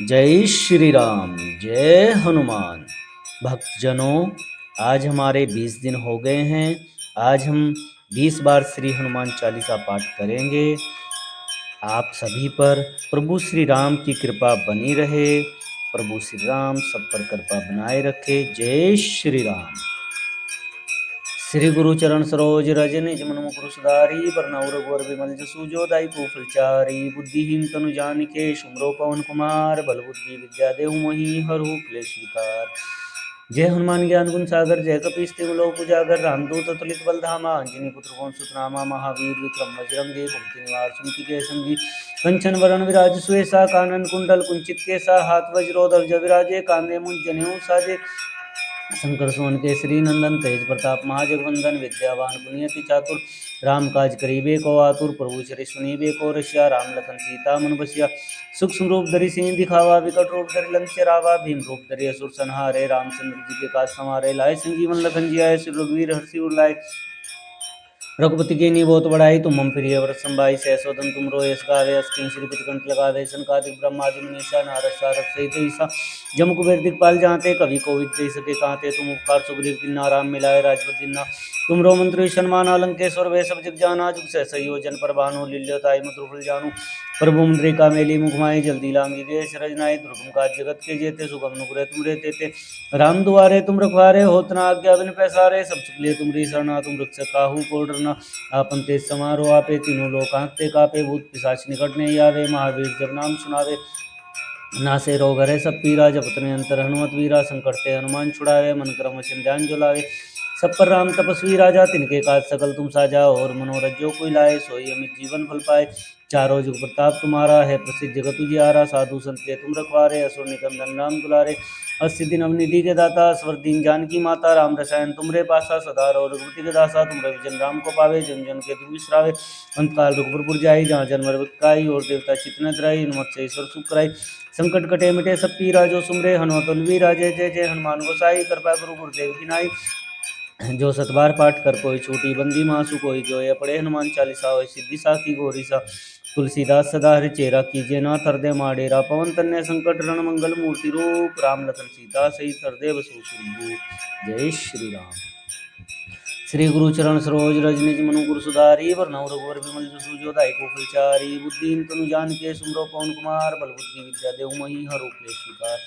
जय श्री राम। जय हनुमान। भक्तजनों, आज हमारे 20 दिन हो गए हैं। आज हम 20 बार श्री हनुमान चालीसा पाठ करेंगे। आप सभी पर प्रभु श्री राम की कृपा बनी रहे। प्रभु श्री राम सब पर कृपा बनाए रखे। जय श्री राम। श्री गुरु चरण सरोज रज निज मन मुकुर सुधारी बरनउँ रघुवर विमल जसु जो दायिकु फलचारी बुद्धिहीन तनु जानिके सुमरो पवन कुमार बल बुद्धि विद्या देहु मोहि हरहु क्लेश विकार। जय हनुमान ज्ञान गुण सागर जय कपीस तिहुँ लोक उजागर रामदूत अतुलित बल धामा अंजनी पुत्र पवन सुत नामा महावीर विक्रम बजरंगी कुमति निवार सुमति के संगी कंचन वरण विराज सुएसा कानन कुंडल कुंचित केसा हाथ वज्र ध्वजा विराजे कांधे मुंज जनेऊ साजे शंकर सुवन केसरी नंदन तेज प्रताप महाजगवंदन विद्यावान पुण्यति चातुर राम काज करीबे को आतुर प्रभु चरि सुनीबे को रसिया राम लखन सीता मन बसिया सूक्ष्म रूप धरि सिंह दिखावा विकट रूप धरि लंक चरावा भीम रूप धरि असुर संहारे रामचंद्र जी के काज समारे लाए संजीवन लखन जी आए श्री रघुवीर हर्षि उर लाए रघुपति की नी बहुत बड़ाई तुम मम प्रिय व्रत संभाई सहसोदन तुम रो यश गावे अस्किन श्रीपति कंठ लगावे सनकादिक ब्रह्मादि मुनीषा नारद सारद सहित ईसा जम कुबेर दिखपाल जाते कवि कोविद कही सके कांते तुम उपकार सुग्रीव किन्ना राम मिलाए राजपद दिन्ना तुम रो मंत्री सन्मान अलंकेश्वर वे सब जग जाना जुग से संयोजन पर भानु लील्योताई मधुर फल जानू प्रभु मुद्रिका मेली मुखमाई जल्दी लांगी गे शरज नाई दुर्गम काज जगत के जेते सुगम नुग्रह तुम रे तेते राम दुआरे तुम रखवारे होत न आज्ञा बिन पैसारे सब सुख लिए तुम सरना तुम रक्षक काहू को डरना आपन तेज समारो आपे तीनों लोक आंकते कापे भूत पिशाच निकट नहीं आवे महावीर जब नाम सुनावे नासे रोग हरे सब पीरा जपत निरंतर हनुमत वीरा संकट ते हनुमान छुड़ावे मन क्रम वचन ध्यान जो लावे सब पर राम तपस्वी राजा तिनके काज सकल तुम साजा और मनोरथ जो कोई लाए सोई अमित जीवन फल पाए चारों जुग प्रताप तुम्हारा है प्रसिद्ध जगत उजियारा साधु संत के तुम रखवारे असुर निकंदन राम दुलारे अस्सी दिन अवनिधि के दाता स्वर दीन जानकी माता राम रसायन तुमरे पासा सदा रहो रघुपति के दासा तुम रविजन राम को पावे जन जन के तुम विश्रावे अंत काल रघुपुर जाई जहाँ जन्म काई और देवता चितन द्राई हनुमत से ईश्वर सुख कराई संकट कटे मिटे सब पीरा जो सुमरे हनुमत बलवीरा जय जय जय हनुमान गोसाई कृपा गुरु गुरुदेव की नाई जो सतबार पाठ कर कोई छोटी बंदी मासु कोई जो ये पढ़े हनुमान चालीसा हो सिद्धि साखी गोरी सा तुलसीदास सदा हरि चेरा कीजिए ना हृदय माडेरा पवन तन्य संकट रण मंगल मूर्ति रूप राम लखन सीता सहित हृदय बसु जय श्री राम। श्री गुरु चरण सरोज रज निज मनु गुरु सुधारी वरनउँ रघुवर विमल जसु जो दायिकु फलचारी बुद्धिहीन तनु जानिके सुमरो पवन कुमार बल बुद्धि विद्या देहु मोहि हरहु क्लेश विकार।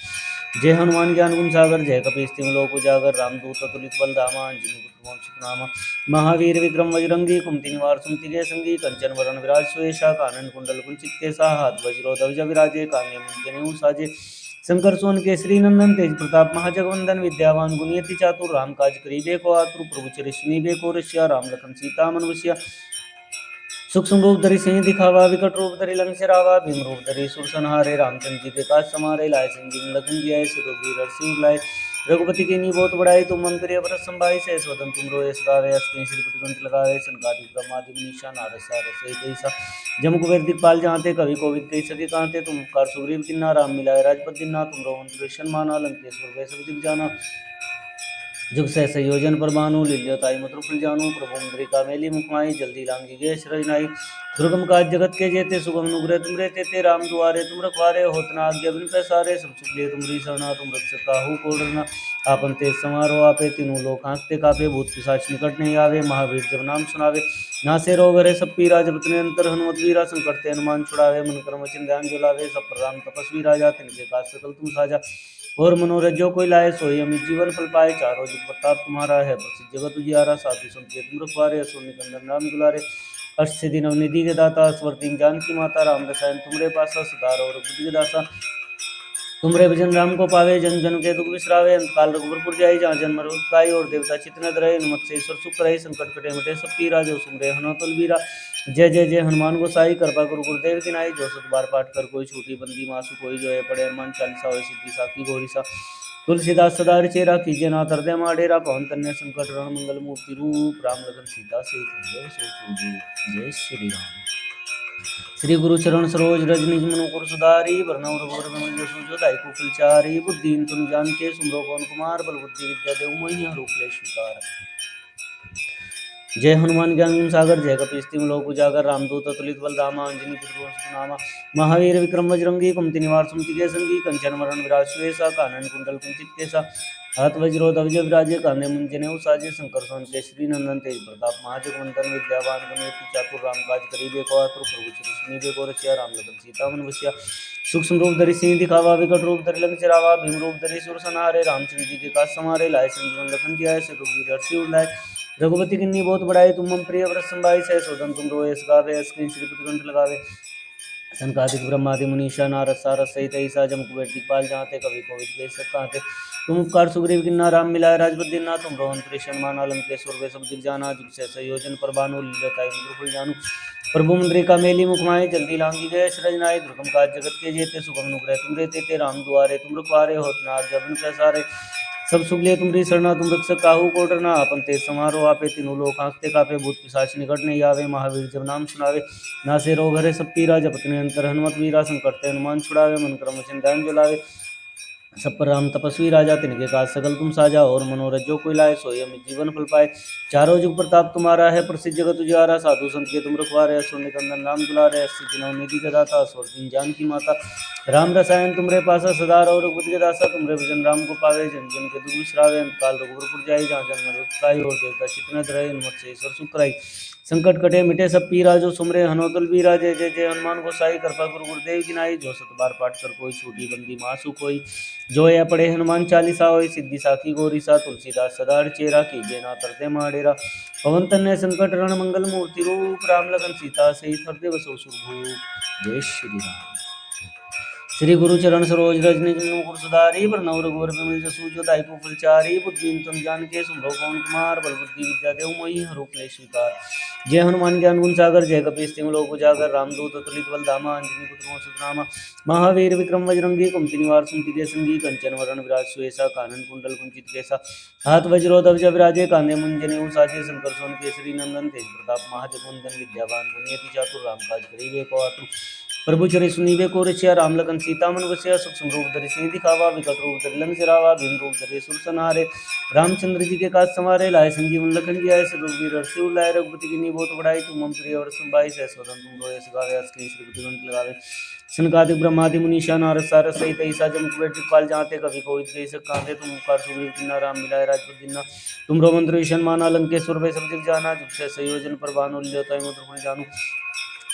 जय हनुमान ज्ञान गुण सागर जय कपीस तिहुँ लोक उजागर रामदूत अतुलित बल धामा अंजनी पुत्र पवन सुत नामा महावीर विक्रम बजरंगी कुमति निवार सुमति के संगी कंचन वरण विराज सुएसा कानन कुंडल कुंचित केसा हाथ वज्रो ध्वजा विराजे कांधे मुंज जनेऊ साजे शंकर सुवन केसरी नंदन तेज प्रताप महाजगवंदन विद्यावान गुणियति चातुर राम काज करीबे को आतुर प्रभु चरि सुनीबे को रसिया राम लखन सीता मन बसिया सूक्ष्म रूप धरि सिंह दिखावा विकट रूप धरि लंक चरावा भीम रूप धरि सुर संहारे रामचंद्र जी के काज समारे लाए संजीवन लखन जी आए श्री रघुवीर हर्षि उर लाए रघुपति की नी बहुत बड़ाई तुम मम प्रिय व्रत संभाई सहस वदन तुम रो यश गावे अस्किन श्रीपति कंठ लगावे सनकादिक ब्रह्मादि मुनीषा नारद सारद सहित ईसा जम कुबेर दिखपाल जाते कवि कोविद कही सके कांते तुम उपकार सुग्रीव किन्ना राम मिलाए राजपद दिन्ना तुम रो मंत्र सन्मान लंकेश्वर वै सब जग जाना जुग से संयोजन पर बानु लील्योताई मधुर फल जानू प्रभु मुद्रिका मेली मुखमाई जल्दी लांगी गे शरज नाई दुर्गम काज जगत के जेते सुगम नुग्रह तुम रे तेते राम दुआरे तुम रखवारे होत न आज्ञा बिन पैसारे सब सुख लिए तुमरी सरना तुम रक्षक काहू को डरना आपन तेज समारो आपे तीनों लोक आंकते कापे भूत पिशाच निकट नहीं आवे महावीर जब नाम सुनावे नासे रोग हरे सब पीरा जपत निरंतर हनुमत वीरा संकट ते हनुमान छुड़ावे मन क्रम वचन ध्यान जो लावे सब पर राम तपस्वी राजा तिनके काज सकल तुम साजा और मनोरथ जो कोई लाए सोई अमित जीवन फल पाए चारों जुग प्रताप तुम्हारा है प्रसिद्ध जगत उजियारा साधु संत के तुम रखवारे असुर निकंदन राम दुलारे अष्ट दिन अवनिधि के दाता स्वर दीन जानकी माता राम रसायन तुमरे पासा सदा रहो रघुपति के दासा तुमरे भजन राम को पावे जन जन के दुख विसरावे अंत काल रघुपुर जाई जहाँ जन्म पाई और देवता चित्त न रहे हनुमत से ईश्वर सुख रहे संकट कटे मिटे सब पीरा जो सुमरे हनुमत बलवीरा जय जय जय हनुमान गोसाई कृपा गुरु गुरुदेव की नाई जो सत बार पाठ कर कोई छोटी बंदी मासु कोई जो है पढ़े हनुमान चालीसा हो सिद्धि साखी गौरी सा तुलसीदास सदा चेरा कीजिए नाथ हृदय माडेरा पवन तन्य संकट रण मंगल मूर्ति रूप राम लखन सीता सहित जय श्री राम। श्री गुरु चरण सरोज रज निज मनु गुरु सुधारी वरनउँ रघुवर विमल जसु जो दायिकु फलचारी बुद्धिहीन तनु जानिके सुमरो पवन कुमार बल बुद्धि विद्या देहु मोहि हरहु क्लेश विकार। जय हनुमान ज्ञान गुण सागर जय कपीस तिहुँ लोक उजागर रामदूत अतुलित बल धामा अंजनी पुत्र पवन महावीर विक्रम बजरंगी कुमति निवार सुमति के संगी कंचन वरण विराज सुवेशा कानन कुंडल कुंचित केसा हाथ वज्रो ध्वज विराजे कांधे मुंजने साजे शंकर सोन केसरी नंदन तेज प्रताप महाजगवंदन विद्यावान गुणवती चातुर राम काज करीबे को आतुर प्रभु सुनीबे को रचिया राम लखन सीता मन बसिया सूक्ष्म रूप धरि सिंह दिखावा विकट रूप धरि लंक चरावा भीम रूप धरि सुर संहारे रामचंद्र जी के काज समारे लाए संजीवन लखन जियाए से रघुवीर हर्षि उर रघुपति किन्नी बहुत बड़ाई तुम मम प्रिय व्रत संभाई सह सोदन तुम रोए गावे अस्क्रीन श्रीपति कंठ लगावे संकादिक ब्रह्मादि मुनीषा नारद सारद सहित ईसा जम कुबेर दिखपाल जाते कवि कोविद के सब कहते तुम उपकार सुग्रीव किन्ना राम मिलाए राजपद दीना तुम रोहन त्रिशन माना लंकेश्वर वे सब दिख जाना जुग से संयोजन पर बानु लीलताई मुद्र जानू प्रभु मुद्रिका मेली मुखमाए जल्दी लांगी गए सृजनाए दुर्गम काज जगत के जेते सुगम नुग्रह तुम रे तेते राम दुआरे तुम रुखवारे होत न आज्ञा बिनु पैसारे सब सुख लिए तुमरी शरणा तुम रक्षक काहू को डरना अपन तेज समारोह आपे तीनों लोक आंखते कापे भूत पिशाच निकट नहीं आवे महावीर जब नाम सुनावे नासे रोग हरे सब पीरा जपत निरंतर हनुमत वीरा संकट ते हनुमान छुड़ावे मन क्रम वचन ध्यान जलावे सब पर राम तपस्वी राजा तिनके काज सकल तुम साजा और मनोरथ जो कोई लाए सोई अमित जीवन फल पाए चारों जुग प्रताप तुम्हारा है प्रसिद्ध जगत उजियारा साधु संत के तुम रखवारे असुर निकंदन राम दुलारे अस्सी दिनों निधि के दाता असुर दिन जान की माता राम रसायन तुमरे पासा सदा और रघुपति के दासा तुमरे भजन राम को पावे जन जन के दुख बिसरावे अंतकाल रघुपुर जाई जहाँ जन्म दुखाई और देवता चितन रहे हनुमत से ईश्वर सुखराई संकट कटे मिटे सब पीरा जो सुमरे हनुमतुल बीरा जय जय जय हनुमान गोसाई कृपा गुरु गुरुदेव की नाई जो सत बार पाठ कर कोई छूटी बंदी मासु कोई जो या पढ़े हनुमान चालीसा होई सिद्धि साखी गौरी सा तुलसीदास सदा चेरा कीजे ना तरते माडेरा पवन तन्य संकट रण मंगल मूर्ति रूप राम लगन सीता सहित हृदय बसो सुरभूप जय श्री राम श्री गुरु चरण सरोज रजनी जन सुधारी प्रणव रघुवर विमल जसु जो दायको फलचारी बुद्धि तुम जान के सुमरो पवन कुमार बल बुद्धि विद्या देव मोहि हरो क्लेश विकार जय हनुमान ज्ञान गुण सागर जय कपीस तिहुँ लोक उजागर रामदूत अतुलित बल धामा अंजनी पुत्र सुतनामा महावीर विक्रम बजरंगी कुमति निवार सुमति के संगी कंचन वरण विराज सुवेशा कानन कुंडल कुंचित केसा हाथ वज्रो ध्वज विराजे कांधे मुंजने साजे शंकर सोन केसरी नंदन तेज प्रताप महाजगवंदन विद्यावान गुणवती चातुर राम काज करीबे को आतुर प्रभु चरे सुनीबे को रचिया राम लखन सीता मन बसिया सूक्ष्म रूप धरि सिंह दिखावा विकट रूप धरि लंक जरावा भीम रूप धरि सुर संहारे रामचंद्र जी के काज समारे लाए संजीवन लखन जियाए रघुवीर हर्षि उर रघुपति की बहुत बड़ाई तुम मम प्रिय और संभाई सह सोदन तुम रोए गावे अस्क्रीन श्रीपति कंठ लगावे सनकादिक ब्रह्मादि मुनीषा नारद सारद सहित ईसा जम कुबेर दिखपाल जाते कवि कोविद के सब कहते तुम उपकार सुग्रीव किन्ना राम मिलाए राजपद दीना तुम रोमंत्र ईशन माना लंकेश्वर वे सब दिख जाना जुग से संयोजन पर बानु लीलताई मुद्र जानू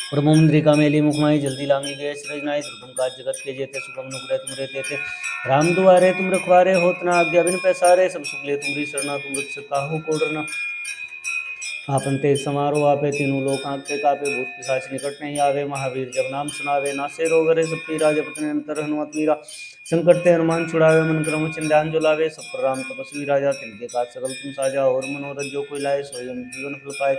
प्रभु मुद्रिका मेली मुखमाई जल्दी लांगी गए सृजनाई दुर्गम काज जगत के जेते सुगम नुग्रह तुम रे तेते राम दुआरे तुम रखवारे होत न आज्ञा बिन पैसारे सब सुख ले तुमरी शरणा तुम रक्षक काहू को डरना आपन तेज समारोह आपे तीनों लोक आंखते कापे भूत पिशाच निकट नहीं आवे महावीर जब नाम सुनावे नासे रोग हरे सब पीरा जपत निरंतर हनुमत वीरा संकट ते हनुमान छुड़ावे मन क्रम वचन ध्यान जुलावे सब पर राम तपस्वी राजा तिनके काज सकल तुम साजा और मनोरथ जो कोई लाए सोई जीवन फल पाए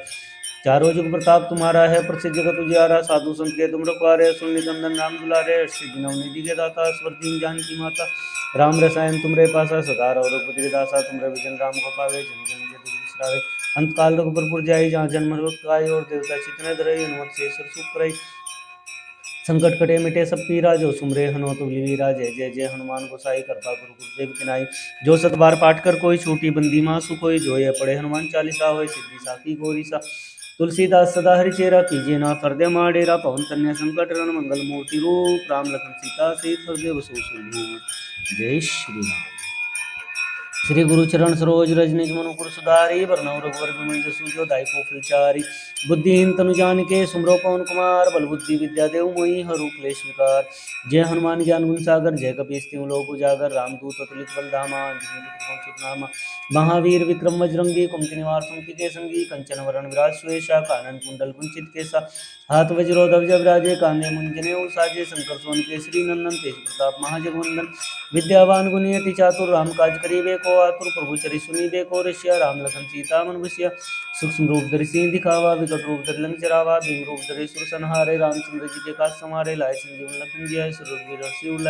चारों जुग प्रताप तुम्हारा है प्रसिद्ध जगत उजियारा साधु संत के तुम रखवारे सुन निकंदन राम दुलारे सिद्धि नवनिधि के दाता स्वर दीन जान की माता राम रसायन तुमरे पासा सदा और रघुपति के दासा तुमरे विजन राम को पावे जन जन के दुख बिसरावे अंतकाल रघुपुर जाई जहाँ जन्म रोग और देवता चितने धरई हनुमत से सुख करई संकट कटे मिटे सब पीरा जो सुमरे हनुमत वीरा जय जय जय हनुमान गोसाई कृपा गुरु गुरुदेव की नाई जो सत बार पाठ कर कोई छोटी बंदी मासु कोई जो ये पढ़े हनुमान चालीसा होय सिद्धि साखी गौरी सा तुलसीदास सदा हरिचेरा कीजिए ना हृदय माडेरा पवन कन्या संकट रण मंगल मूर्ति रूप राम लखन सीता सहित हृदय बसो सुरभूप जय श्री राम श्री गुरु चरण सरोज रजनीज मनुपुर सुधारी वरनव रघुवर विमल जसु जो दायको फलचारी बुद्धिहीन तनु जान के सुमरो पवन कुमार बल बुद्धि विद्या देव मोहि हरु क्लेश विकार जय हनुमान ज्ञान गुण सागर जय कपीस तिहुँ लोक उजागर रामदूत अतुलित बल धामा नामा महावीर विक्रम बजरंगी कुमति निवार सुमति के संगी कंचन वरण विराज सुवेशा कानन कुंडल कुंचित केसा हाथ वज्रो ध्वज विराजे कांधे मुंजने साजे शंकर सोन केसरी नंदन तेज प्रताप महाजगवंदन विद्यावान गुणयति चातुर राम काज करीबे को आतुर प्रभु चरि सुनीबे को रसिया राम लखन सीता मन बसिया सूक्ष्म रूप धरि सिंह दिखावा विकट रूप धरि लंक जरावा भीम रूप धरि सुर संहारे रामचंद्र जी के काज समारे लाए संजीवन लखन जियाए रघुवीर हर्षि उर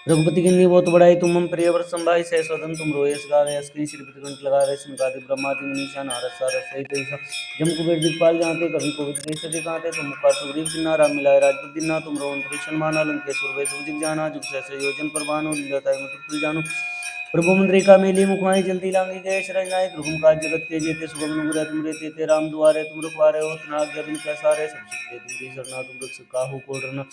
रघुपति किन्नी बहुत बड़ाई तुम मम प्रिय व्रत संभाई सह स्वदन तुम रोए गावे अस्क्रीन श्रीपति कंठ लगावे संकादिक ब्रह्मादि मुनीषा नारद सारद सहित जम कुबेर दिखपाल जाते कभी कोविद के सके कहते तुम उपकार सुग्रीव किन्ना राम मिलाए राजपद दीना तुम रोहन त्रिशन माना लंकेश्वर वे सब दिख जाना जुग से योजन पर बानो लीलताई मत जानू प्रभु मुद्रिका मेली मुखमाई जल्दी लांगी गए शरणाई दुर्गम काज जगत के जेते सुगम नुगुरै तुमरे तेते राम दुआरे तुम रखवारे हो तना आज्ञा बिन पैसारे सब सुख दे तुमरी शरणा तुम रक्ष काहू को डरना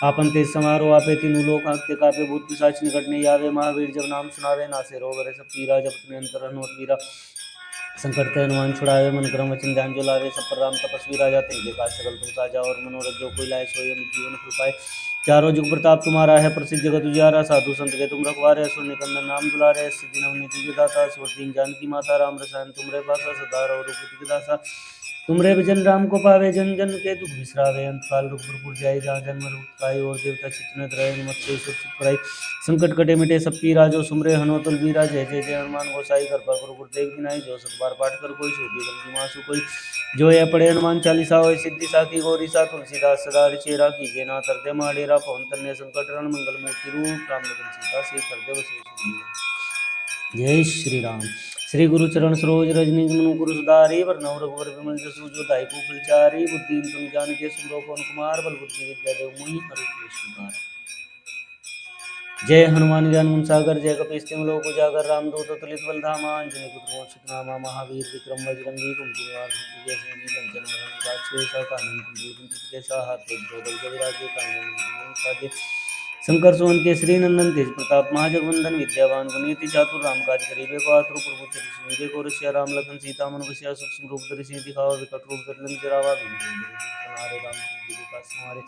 आपन ते समारो आपे तीनों लोक आंकते कापे भूत पिशाच निकट नहीं आवे महावीर जब नाम सुनावे नासे रोग हरे सब पीरा जब अपने अंतर हनुमत वीरा संकट ते हनुमान छुड़ावे मन क्रम वचन ध्यान जो लावे सब पर राम तपस्वी राजा तिनके काज सकल तुम साजा और मनोरथ जो कोई लाए सोई अमित जीवन फल पाए चारों जुग प्रताप तुम्हारा है प्रसिद्ध जगत उजियारा साधु संत के तुम रखवारे असुर निकंदन नाम दुलारे सिद्धि नवनीति के दाता स्वर दीन जानकी माता राम रसायन तुमरे पासा सदा रहो रघुपति के दासा तुमरे भजन राम को पावे जन जन के दुख बिसरावे अंत काल रूप जाए जहाँ जन्म रूप पाई और देवता चित्त रहे मत से सुख पड़ाई संकट कटे मिटे सब पीरा जो सुमरे हनुमत बीरा जय जय जय हनुमान गोसाई कृपा करो गुरुदेव की नाई जो सतबार पाठ कर कोई छोटी बंदी मासु कोई जो यह पढ़े हनुमान चालीसा हो सिद्धि साखी गौरी सा तुलसीदास सदा चेरा कीजिए ना तरते माडेरा पवन तन्य संकट रण मंगल मूर्ति रूप राम लगन सीता से करते बस जय श्री राम श्री गुरु चरण सरोज रजनी मनु गुरु सुधारी वरनौ रघुवर विमल जसु जो दायको फलचारी बुद्धि तुम जान के सुमरो पवन कुमार बल बुद्धि विद्या देव मुनि हरि जय हनुमान ज्ञान गुण सागर जय कपीस लोक उजागर रामदूत तुलित बल धामा अंजनी पुत्र सुतनामा महावीर विक्रम बजरंगी कुंती निवास जय सिंह कंचन वरण राक्षे कानन कुंती कुंती के साथ द्रोदल जविराजे कानन साजे शंकर सुवन के श्री नंदन तेज प्रताप महाजगवंदन विद्यावान गुनीति चातुर राम काज करीबे को आतुर प्रभु चरित को रसिया राम लखन सीता मन बसिया सूक्ष्म रूप धरि सिंह दिखावा विकट रूप धरि लंक जरावा हमारे राम जी के पास हमारे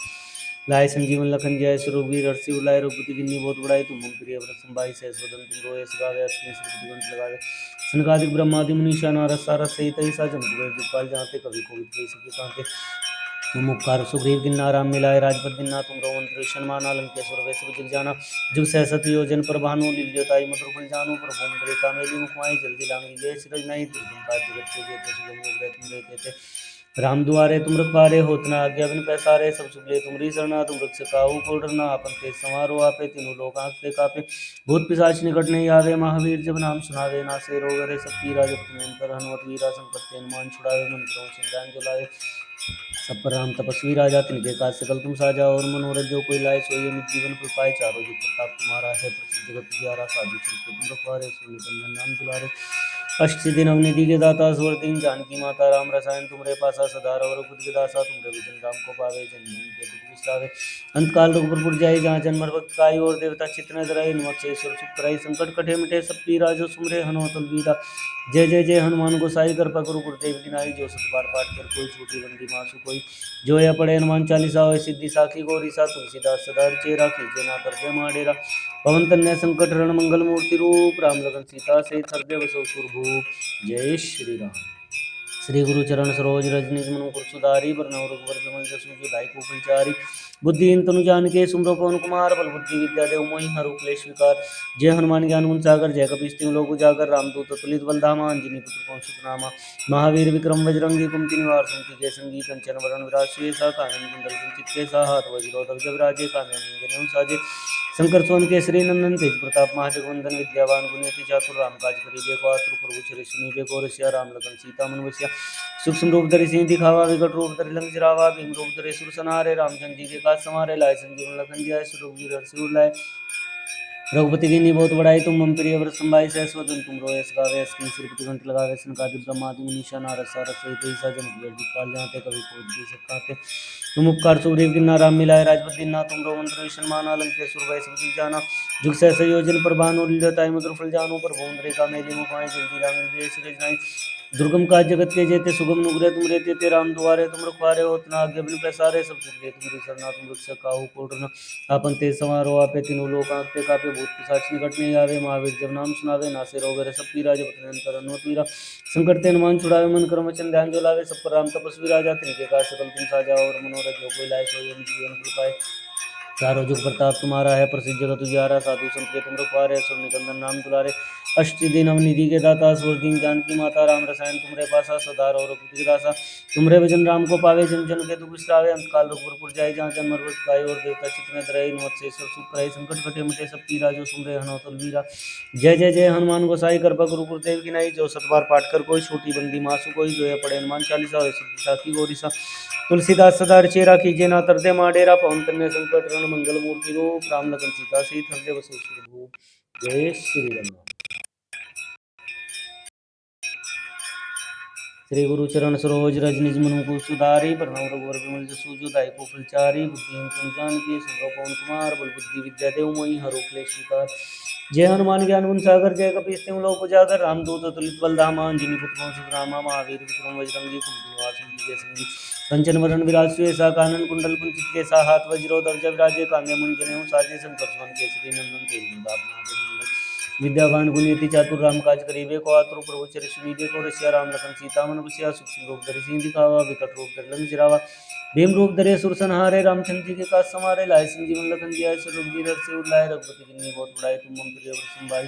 लाए संजीवन लखन जय सुरवीर हर्षि उलाय रघुपति किन्नी बहुत बड़ाई तुम प्रिय व्रत संभाई सह स्वदन तुम रोए सगावे अस्मि श्री गंठ लगावे सनकादिक ब्रह्मादि मुनीषा नारद सारद सहित ऐसा जन कुबेर दिखपाल जाते कवि कोविद के सके कांते तुम उपकार सुग्रीव किन्ना राम मिलाए राजपद दिन्ना तुम रोमंत्र शन्माना लंकेश्वर वैश्व जग जाना जुग सहसत योजन पर भानु लील्योताई मधुर फल जानु प्रभु मुद्रिका मेली मुखमाई जल्दी लांगी जय श्री नहीं दुर्गम काज जगत के जेते सुगम उग्रह तुम रहते राम दुआरे तुम रखवारे होतना आज्ञा बिन पैसारे सब सुख ले तुमरी शरणा तुम रक्ष काहू को डरना आपन तेज समारो आपे तीनों लोग आंकते कापे भूत पिशाच निकट नहीं आवे महावीर जब नाम सुनावे नासे रोग हरे सब पीरा जब निरंतर हनुमत वीरा संकट ते हनुमान छुड़ावे मन क्रम वचन जलावे सब पर राम तपस्वी राजा तिनके काज सकल तुम साजा और मनोरथ जो कोई लाए सोई अमित जीवन फल पाए चारों जुग प्रताप तुम्हारा है प्रसिद्ध जगत उजियारा साधु संत के तुम रखवारे असुर निकंदन नाम दुलारे अष्टसिद्धि नवनिधि के दाता स्वर दीन जानकी माता राम रसायन तुमरे पासा सदा रहो रघुपति के दासा तुमरे भजन राम को पावे जन जन के दुख विसरावे अंत काल रघुपुर जाए जहाँ जन्म भक्त काई और देवता चित्त न धराई नमक से ईश्वर सुख कराई संकट कटे मिटे सब पीरा जो सुमरे हनुमत वीरा जय जय जय हनुमान गोसाई कृपा करो गुरुदेव की नाई जो सतबार पाठ कर कोई छोटी बंदी मासु कोई जो यह पढ़े हनुमान चालीसा हो सिद्धि साखी गौरी सा तुलसीदास सदा चेरा कीजिए ना तरते माडेरा पवन तन्य संकट रण मंगल मूर्ति रूप राम लगन सीता से हृदय बसो सुरभूप जय श्री राम श्री गुरु चरण सरोज रजनी मनु सुधारी वरनौ रघुवर विमल जसु जो दायको फलचारी बुद्धिहीन तनु जान के सुमरो पवन कुमार बल बुद्धि विद्या देव मोहि हरु क्लेश विकार जय हनुमान ज्ञान गुण सागर जय कपीस लोक उजागर रामदूत तुलित बल धामा अंजनी पुत्र पवन सुतनामा महावीर विक्रम बजरंगी कुमति निवार सुमति के संगी कंचन वरण विराज सुयसा कानन कुंडल कुंचित के साथ वज्रोदक जबराजे कानन साजे शंकर सोन के श्री नंदन तेज प्रताप महाजगवंदन विद्यावान गुणियति चातुर राम काज करीबे को आतुर प्रभु चरित सुनीबे को रसिया राम लखन सीता मन बसिया सूक्ष्म रूप धरि सिंह दिखावा विकट रूप धरि लंक जरावा भीम रूप धरि सुर सनारे रामचंद्र जी के काज समारे लाए संजीवन लखन जियाए सुरवीर हर्षि लाए रघुपति की नी बहुत बड़ाई तुम मम प्रिय व्रत संभाई सहस्वदन तुम रोए सगावे अस्मि श्रीपति घंट लगावे सनकादिक ब्रह्मादि मुनीषा नारद सारद सहित ऐसा जन कुबेर दिखपाल जाते कवि कोविद के सकाते तुम उपकार सुग्रीव किन्ना राम मिलाए राजपद दिन्ना तुम रोमंत्र शन्माना लंकेश्वर वैश्व जग जाना जुग सहस योजन पर भानु लील्योताई मधुर फल जानु प्रभु मुद्रिका मेली मुखमाई जल्दी लांगी जय श्री जनाई दुर्गम काज जगत के जेते सुगम नुग्रह तुम रहते ते राम दुआरे तुम रखवारे हो तना आज्ञा बिन पैसारे सब सुख दे तुमरी शरणा तुम रक्षा काहू को डरना आपन तेज समारो आपे तीनों लोक आंकते कापे भूत पिशाच निकट नहीं आवे महावीर जब नाम सुनावे नासे रोग हरे सब पीरा जब निरंतर हनुमत वीरा संकट ते हनुमान छुड़ावे मन क्रम वचन ध्यान जो लावे सब पर राम तपस्वी राजा तिनके काज सकल तुम साजा और मनोरथ जो कोई लाए सोई जीवन फल पाए चारों जुग प्रताप तुम्हारा है प्रसिद्ध जगत उजियारा साधु संत के तुम रखवारे असुर निकंदन नाम दुलारे अष्टसिद्धि नवनिधि के दाता स्वर दीन जानकी माता राम रसायन तुमरे पासा सदा रहो रघुपति दासा तुमरे भजन राम को पावे जन जन के दुख विसरावे अंत काल रघुपुर जाए जहाँ जन्म मरवत पाए और देवता चित्त न धराई नमत से सुख कराई संकट कटे मिटे सब पीरा जो सुमरे हनुमत वीरा जय जय जय हनुमान गोसाई कृपा गुरु गुरुदेव की नाई जो सतबार पाठ कर कोई छोटी बंदी मासु कोई जो है पढ़े हनुमान चालीसा सिद्धि साखी गौरी सा तुलसीदास सदा चेरा कीजिए ना तरते माडेरा पवन तन्य संकट रण मंगल मूर्ति रूप राम लखन सीता सीत हृदय बसो सुरभूप जय श्री राम। श्री गुरु चरण सरोज रज निज मनु को सुधारी प्रणव रघुवर विमल जसु जो दाई को फलचारी बुद्धिहीन तुम जानकी सुंदर पवन कुमार बल बुद्धि विद्या देव मोहि हरो क्लेश विकार जय हनुमान ज्ञान गुण सागर जय कपीस तिम लोक उजागर रामदूत अतुलित बल धामा अंजनी पुत्र सुतरामा महावीर विक्रम बजरंगी कुमति निवास जय संगी कंचन वरण विराज सुएसा कानन कुंडल कुंचित केसा हाथ वज्रो ध्वजा विराजे कांधे मुंज जनेऊ साजे शंकर सुमन केसरी नंदन तेज प्रताप विद्यावान गुणियति चातुर राम काज करिबे को आतुर प्रभु चरि सुनीबे को रसिया राम लखन सीता मन बसिया सूक्ष्म रूप धरि सिंह दिखावा विकट रूप धरि लंक जरावा भीम रूप धरे सुर संहारे रामचंद्र जी के काज समारे लाए संजीवन लखन जियाय सर रघुवीर हर्षि उर लाए रघुपति किन्नी बहुत बड़ाई तुम मम प्रिय व्रत संभाई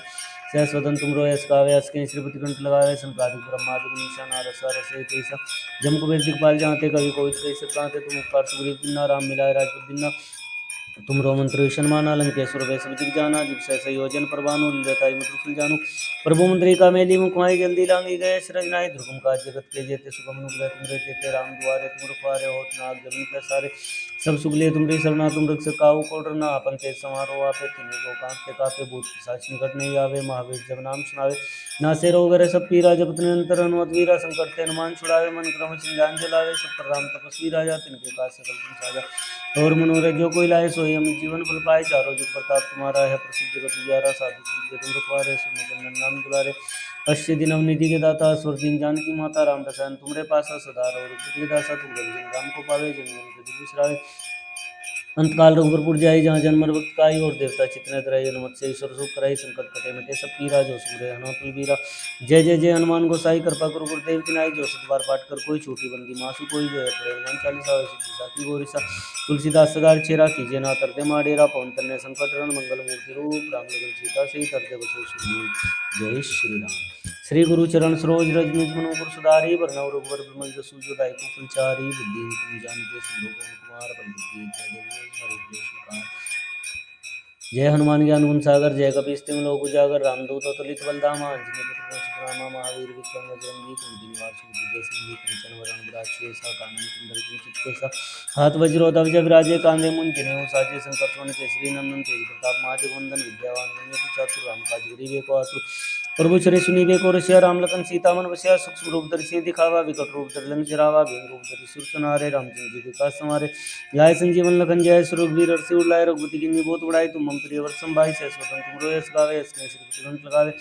सहस्वदन तुम रोय गावे अस्के श्रीपति कंठ लगावे संकादिक ब्रह्मादि मुनीषा नारद सारस तेसा जम कुबेर दिखपाल जाते कवि कोविद कहि सकाते तुम उपकार सुग्रीव किन्ना राम मिलाए राजपद दिन्ना तुम रोमंत्र विषणमाना लंकेश्वर वैश्व दिख जाना जिप सहस योजन प्रभानु लताई मधुर फुल जानू प्रभु मंत्री का मेली मुखमाई जल्दी लांगी गए सृजनाई दुर्गम काज जगत के जेते सुगम अनुग्रह तुम रहते राम दुआरे तुम रखवारे होत नाग जमीन पे सारे सब सुगले तुमरी सरना तुम रख सकाऊ कोडरना अपन ते समारो आपे तीन लोकांत के कापे भूत पिशाच निकट नहीं आवे महावीर जब नाम सुनावे नासे रोग रे सब पीरा जपत निरंतर अनुमत वीरा संकट ते हनुमान छुड़ावे मन क्रम चिंजान जलावे सब पर राम तपस्वी राजा तिनके काज सकल तुम साजा और मनोरथ जो कोई लाए सोई अमित जीवन फल पाए चारों जुग प्रताप तुम्हारा है प्रसिद्ध जगत उजियारा साधु संत के तुम रखवारे सुन नाम दुलारे अष्ट दिन अवनिधि के दाता स्वर दिन जानकी माता राम रसायन तुमरे पासा सदा रघुपति दासा तुम राम को पावे जन जन विश्रावे अंतकाल रघुपुर जाई जहाँ जन्म भक्त काई और देवता चितने तरह हनुमत से ईश्वर सुख कराई संकट कटे मिटे सब पीरा जो सुमरे हनुमत बीरा जय जय जय हनुमान गोसाई कृपा करो गुरुदेव की नाई जो सतबार पाठ कर कोई छोटी बंदी मासु कोई जो है पड़े हनुमान चालीसा सिद्धि साखी गोरिसा तुलसीदास सदार चेरा कीजिए ना तरते माडेरा पवन तन्ने संकट रण मंगल मूर्ति रूप राम लगन सीता से तरते बसो सुखदेव जय श्री राम श्री गुरु चरण सरोज रज निज मनु गुर सुधारी वरनव रघुवर विमल जसु जो दाई को फलचारी बुद्धि तुम जानके सुंदर कुमार बल बुद्धि जय हनुमान ज्ञान गुण सागर जय कपीस तिम लोक उजागर रामदूत अतुलित बल धामा अंजनी पुत्र सुतरामा महावीर विक्रम बजरंगी कुमति निवास जय संगी कंचन वरण विराज सुएसा कानन कुंडल कुंचित केसा हाथ वज्रो ध्वजा विराजे कांधे मुंज जनेऊ साजे शंकर सुमन केसरी नंदन तेज प्रताप महाजगवंदन विद्यावान गुणियति चातुर राम काज करिबे को आतुर प्रभु चरि सुनीबे को रसिया राम लखन सीता मन बसिया सूक्ष्म रूप धरि सिंह दिखावा विकट रूप धरि लंक जरावा भीम रूप धरि सुर संहारे रामचंद्र जी के काज समारे लाए संजीवन लखन जय सर रघुवीर हर्षि उर लाए रघुपति किन्नी बहुत बड़ाई तुम मम प्रिय व्रत संभाई सहस्वदन तुम रोय गावे अस्के श्रीपति कंठ लगावे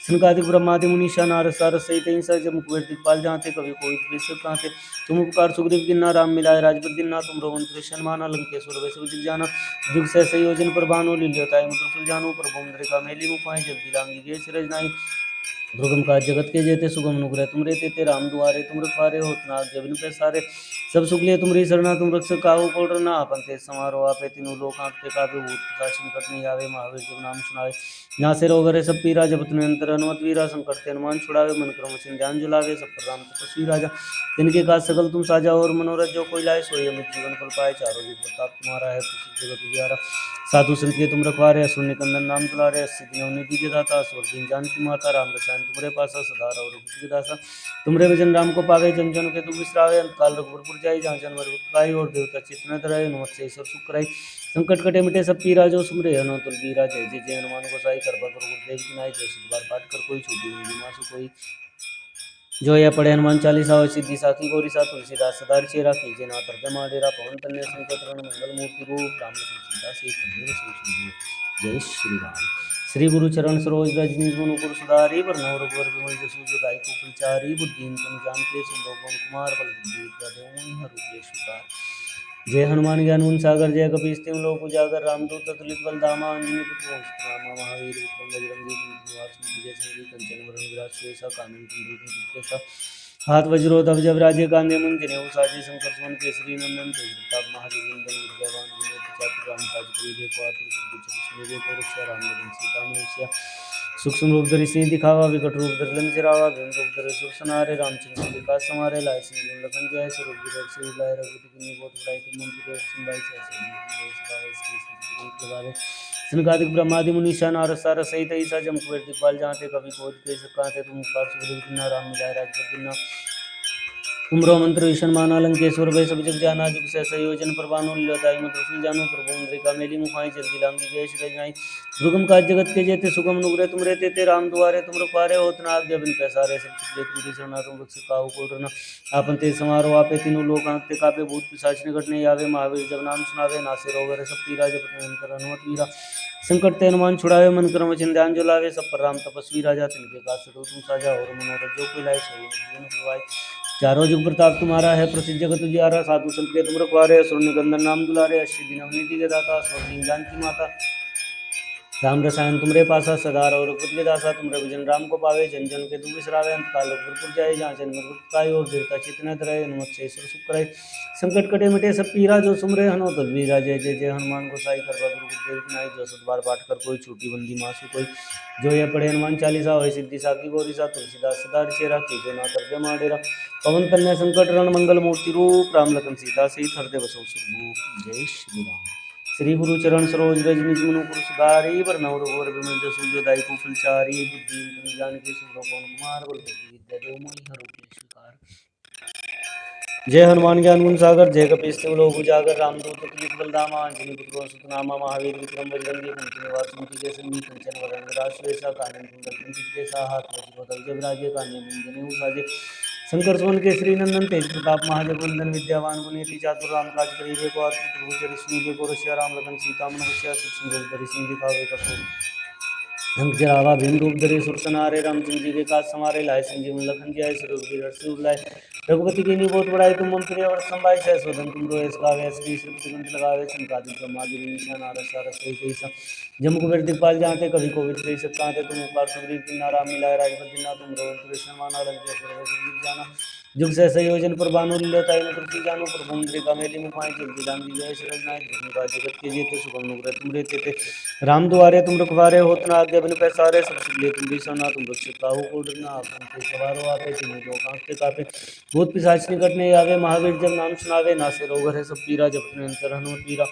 संकादिक ब्रह्मादि मुनीषा नारद सारद सहित हिंसा जम कुबेर दिखपाल जाते कवि कोविद कहि सकाते तुम उपकार सुग्रीव किन्ना राम मिलाए राजपद दिन्ना तुम रोमंत्र विषणमाना लंकेश्वर वैश्व दिख जाना जुग सहस योजन प्रभानु लील्योताई मधुर फुल जानू प्रभु मंत्री का मेली मुखमाई जल्दी लांगी गए सृजनाई दुर्गम काज जगत के जेते सुगम अनुग्रह तुम रे तेते राम दुआरे तुम रखवारे होत नाग जबिन पे सारे सब सुगले तुमरी सरना तुम रख सकाओ कोडरना अपन ते समारो आपे तीनों लोक आपके काबे भूत पिशाच निकट नहीं आवे महावीर जब नाम सुनावे नासे रोग रे सब पीरा जपत निरंतर हनुमत वीरा संकट ते हनुमान छुड़ावे मन क्रम ध्यान जुलावे सब पर राम तपस्वी राजा तिनके काज सकल तुम साजा और मनोरथ जो कोई लाए सोई अमित जीवन फल पाए चारों जुग प्रताप तुम्हारा है प्रसिद्ध जगत उजियारा साधु संत के तुम रखवारे असुर निकंदन नाम तुलारे अस्सी दिन अवनिधि के दाता स्वर दिन जानकी माता राम रसायन तुमरे पासा सदा रघुपति दासा तुमरे भजन राम को पावे जन जन के तुम विश्रावे अंतकाल रघुपुर जाई जहाँ जन्म भक्त और देवता चित्त तरह हनुमत से ईश्वर सुख कराई संकट कटे मिटे सब पीरा जो सुमरे हनुमत बीरा जय जय जय हनुमान गोसाई कृपा करो गुरुदेव की नाई जो सतबार पाठ कर कोई छोटी बंदी मासु कोई जो यह पढ़े हनुमान चालीसा और सिद्धि साखी गौरीसा तुलसीदास सदार चेरा कीजिए ना तरते माडेरा पवन तन्ने संकट रण मंगल मूर्ति रूप राम सीता से जय श्री राम श्री गुरु चरण सरोज रज निज मनु गुर सुधारी वरनव रघुवर विमल जसु जो दाई को फलचारी बुद्धिहीन तुम जानके सुंदर पवन कुमार बल बुद्धि विद्या देव मोहि हरो क्लेश विकार जय हनुमान ज्ञान गुण सागर जय कपीस तिम लोक उजागर रामदूत अतुलित बल धामा अंजनी पुत्र रामा महावीर विक्रम बजरंगी कुमति निवास जय संगी कंचन वरण विराज सुएसा कानन कुंडल कुंचित केसा हाथ वज्रो ध्वजा विराजे कांधे मुंज जनेऊ साजे शंकर सुमन केसरी नंदन तेज प्रताप महाजगवंदन विद्यावान गुणियति चातुर राम काज करिबे को आतुर प्रभु चरि सुनीबे को रसिया राम लगन सीता मन बसिया सूक्ष्म रूप धरि सिंह दिखावा विकट रूप धरि लंक जरावा भीम रूप धरि सुर संहारे रामचंद्र जी के काज समारे लाए संजीवन लखन जियाय सर रघुवीर हर्षि उर लाए रघुपति किन्नी बहुत बड़ाई तुम मम प्रिय व्रत संभाई संकादिक ब्रह्मादि मुनीषा नारद सारद सहित ईसा जम कुबेर दिखपाल जाते कवि कोविद कहि सकाते तुम उपकार सुग्रीव किन्ना राम मिलाए राजपद दिन्ना तुमरो मंत्र विषण माना लंकेश्वर भय सब जग जाना जुग से संयोजन प्रभानु लताई मत रसूल जानो प्रभु मुद्रिका मेली मुखाई जल्दी लांगी गए श्री नाई दुर्गम काज जगत के जेते सुगम नुग्रह तुम रहते ते राम दुआरे तुम रखवारे होत न आज्ञा बिन पैसारे सब सुख तुमरी शरणा तुम रक्ष काहू को डरना आपन ते समारो आपे तीनों लोक आंते कापे भूत पिशाच निकट नहीं आवे महावीर जब नाम सुनावे नासे रोग हरे सब पीरा जपत निरंतर हनुमत वीरा संकट ते हनुमान छुड़ावे मन क्रम वचन ध्यान जो लावे सब पर राम तपस्वी राजा तिनके काज सकल तुम साजा और मनोरथ जो कोई लाए सोई जीवन फलवाए चारों जुग प्रताप तुम्हारा है प्रसिद्ध जगत उजियारा साधु संत के तुम रखवारे असुर निकंदन नाम दुलारे अष्ट दिन अवनीति के दाता स्वर्गीन जानकी माता राम रसायन तुमरे पासा सदा और रघुपति के दासा तुमरे भजन राम को पावे जन जन के तुम बिसरावे अंत काल रघुपुर जाए जहाँ जन्म काय और देवता चितना तरह हनुमत से ईश्वर सुख करे संकट कटे मिटे सब पीरा जो सुमरे हनुमत वीरा जय जय जय हनुमान गोसाई कृपा गुरु गुरुदेव की नाई जो सत बार पाठ कर कोई छोटी बंदी मासु कोई जो ये पढ़े हनुमान चालीसा होय सिद्धि साकी गौरी सा तुलसीदास सदा चेरा कीजे ना कर माडेरा पवन कन्या संकट रण मंगल मूर्ति रूप राम लखन सीता सहित हृदय बसो सुरभूप जय श्री राम श्री गुरु चरण सरोज रज निज मनु पुर सुधारी वरनौ रघुवर विमल जसु जो दाई कुफलचारी बुद्धि तुम जान के सुब्र पवन कुमार बल विद्या देव मोहि हरु स्वीकार जय हनुमान ज्ञान गुण सागर जय कपीस तिम लोक उजागर रामदूत तुलित बलधामा अंजनी पुत्र सुतनामा महावीर विक्रम बजरंगी कुंती निवास मुति के संगी कंचन वरण विराज सुरेशा कानन कुंडल कुंजित के साहात वज्रोधर जब राजे कान्य जनेऊ साजे शंकर सुवन केसरी नंदन तेज प्रताप महाजगवंदन विद्यावान गुणियति चातुर राम काज करिबे को आतुर प्रभु चरिष्णु को रसिया राम लखन सीता मन बसिया सूक्ष्म रूप धरि सिंह दिखावे कपो धंग जरावा भीम रूप धरे सुरसनारे रामचंद्र जी के काज समारे लाए संजीवन लखन जियाए सुरवीर सिर लाए रघुपति की बहुत बड़ाई तुम मम प्रिय और संभाई से स्वदन तुम रोए गावे श्री श्री ग्रंथ लगावे संकादिक ब्रह्मादि निशान आरस आरस कैसा जम कुबेर दिखपाल जाते कभी को विद्रे सकता तुम उपकार सुग्रीव किन्ना मिलाए राजपत दिना तुम रोहन कृष्ण माना लंके सुरवे जाना जुग से संयोजन पर बानु लताई न पृथ्वी जानो पर मुद्रिका मेली मुखाई जल्दी लांगी गए शरद नाय का जगत के जेते सुगम नुग्रह तुम रहते थे राम दुआरे तुम रखवारे होत न आज्ञा बिन पैसारे सब सुख तुम भी सना तुम रक्षक काहू को डरना आपन ते सवारो आपे तीनों लोक आंते कापे भूत पिशाच निकट नहीं आवे महावीर जब नाम सुनावे नासे रोग हरे सब पीरा जपत निरंतर हनुमत वीरा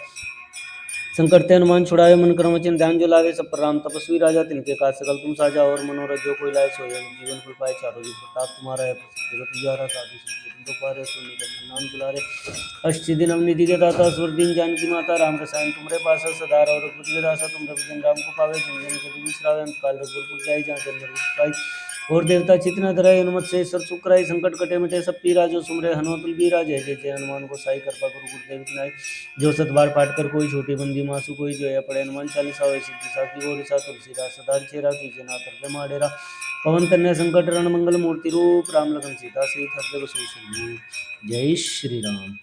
संकट ते हनुमान छुड़ावे मन क्रम वचन ध्यान जो लावे सब पर राम तपस्वी राजा तिनके काज सकल तुम साजा और मनोरथ जो कोई लाए सोई जीवन फल पाए चारों जुग प्रताप तुम्हारा है जगत उजियारा साधु संत तुम रखवारे असुर निकंदन नाम दुलारे अष्ट दिन अवनीति के दाता स्वर दीन जानकी माता राम रसायन तुमरे पास सदा और रघुपति के दासा तुम भजन राम को पावे जन जन के तुम बिसरावे अंत काल रघुपुर जाए जहाँ जन्म पाई और देवता चितना धराय हनुमत से सर सुकराय संकट कटे मिटे सब पीरा जो सुमरे हनुमत बीरा जय जय जय हनुमान को साई कृपा गुरु गुरुदेव की नाई जो सत बार पाठ कर कोई छोटी बंदी मासु कोई जो है पढ़े हनुमान चालीसा होय सिद्धि साकी गौरी सा तुलसीदास सदा चेरा कीजे ना कर माडेरा पवन कन्या संकट रण मंगल मूर्ति रूप राम लखन सीता सहित हृदय बसो सुरभूप जय श्री राम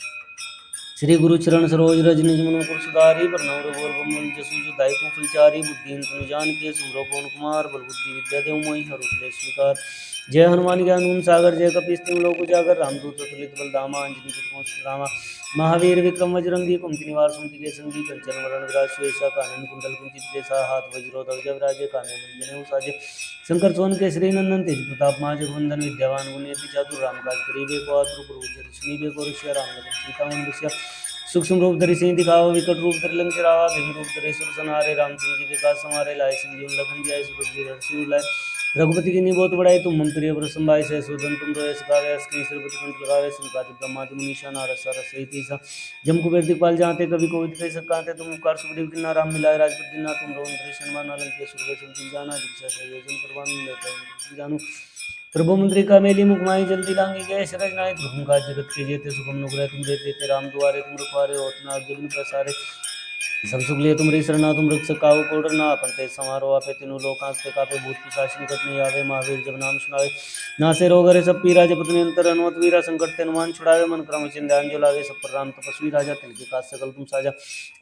श्री गुरु चरण सरोज रज निज मनु पुर सुधारी वरनौ रघुवर विमल जसु जो दाई कुफलचारी बुद्धिहीन तुम जान के सुमरो पवन कुमार बल बुद्धि विद्या देव मोहि हरु क्लेश स्वीकार जय हनुमान ज्ञान गुण सागर जय कपीस तिम लोक उजागर रामदूत तुलित बलधामा अंजनी पुत्र रामा महावीर विक्रम बजरंगी कुमति निवार सुमति के संगी कंचन वरण विराज सुरेशा कानन कुंडल कुंचित केसा हाथ वज्रोधर जब राजे काने जनेऊ साजे शंकर सोन के श्री नंदन तेज प्रताप महाजगवंदन विद्यावान गुणियति चातुर राम काज करिबे को आतुर प्रभु चरिष्णु को रसिया राम लखन सीता मन बसिया सूक्ष्म रूप धरि सिंह दिखावा विकट रूप धरि लंक चरावा भीम रूप धरि सुर संहारे रामचंद्र जी के काज समारे लाए संजीवन लखन जियाए सुरवीर सिर लाए रघुपति की बहुत बड़ाई तुम मम प्रिय व्रत संभाई से सुदन तुम रोए सगावे अस्क्री श्रीपति कंठ लगावे संकादिक ब्रह्मादि मुनीषा नारद सारस सहित ईसा जम कुबेर दिखपाल जाते कभी कोविद कह सकाते तुम उपकार सुग्रीव किन्ना राम मिलाए राजपत दिना तुम रोहन कृष्ण माना लंके सुरवे चलती जाना दीक्षा संयोजन परवान लेते जानू प्रभु मुद्रिका मेली मुखमाई जल्दी लांगी गए शरज नायक प्रभु का जगत के जेते सुगम नुग्रह तुम रहते राम दुआरे तुम रखवारे होतना आज्ञा बिन प्रसारे सब सुख लिए तुमरी शरणा तुम रख सकाओ को डरना अपन ते समारो आपे तीनों लोक आंते कापे भूत पिशाच निकट नहीं आवे महावीर जब नाम सुनावे नासे रोग हरे सब पीरा जपत निरंतर हनुमत वीरा संकट ते हनुमान छुड़ावे मन क्रम चिंध्यान जो लावे सब पर राम तपस्वी राजा तिनके काज सकल तुम साजा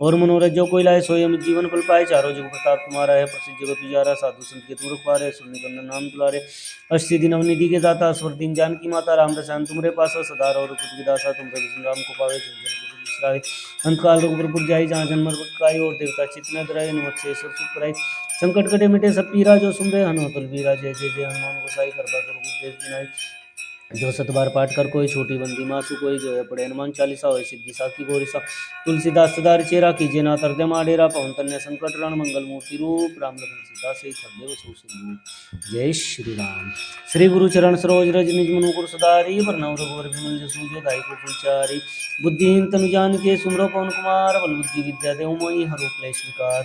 और मनोरथ जो कोई लाए सोई अमित जीवन फल पाए चारों जुग प्रताप तुम्हारा है प्रसिद्ध जगत उजियारा साधु संत के तुम रखवारे असुर निकंदन नाम दुलारे अष्ट दिन अवनिधि के दाता स्वर दीन जानकी माता राम रसायन तुमरे पास सदा और कुछ दासा तुम राम को पावे जन जन के बिसराए अंतकाल रघुपुर जाई जहाँ जन्म काई और देवता चित्त न धराई हनुमत से सब सुख कराई संकट कटे मिटे सब पीरा जो सुमरे हनुमत वीरा जय जय जय हनुमान गोसाई कृपा गुरु गुरुदेव की नाई जो 7 बार पाठ कर कोई छोटी बंदी मासु कोई जो है पढ़े हनुमान चालीसा होय सिद्धि साखी गौरी सा तुलसीदास सदा चेरा कीजे ना तरदे माडेरा पवन तन्य संकट रण मंगल मूर्ति रूप राम लखन सीता से हृदय वसु सिद्धि। जय श्री राम। श्री गुरु चरण सरोज रज निज मनुपुर सुधारी वरनौ रघुवर विमल जसु जो दायिको फुलचारी बुद्धिहीन तनु जानिके सुमरो पवन कुमार बल बुद्धि विद्या देव मोहि हरु क्लेश विकार।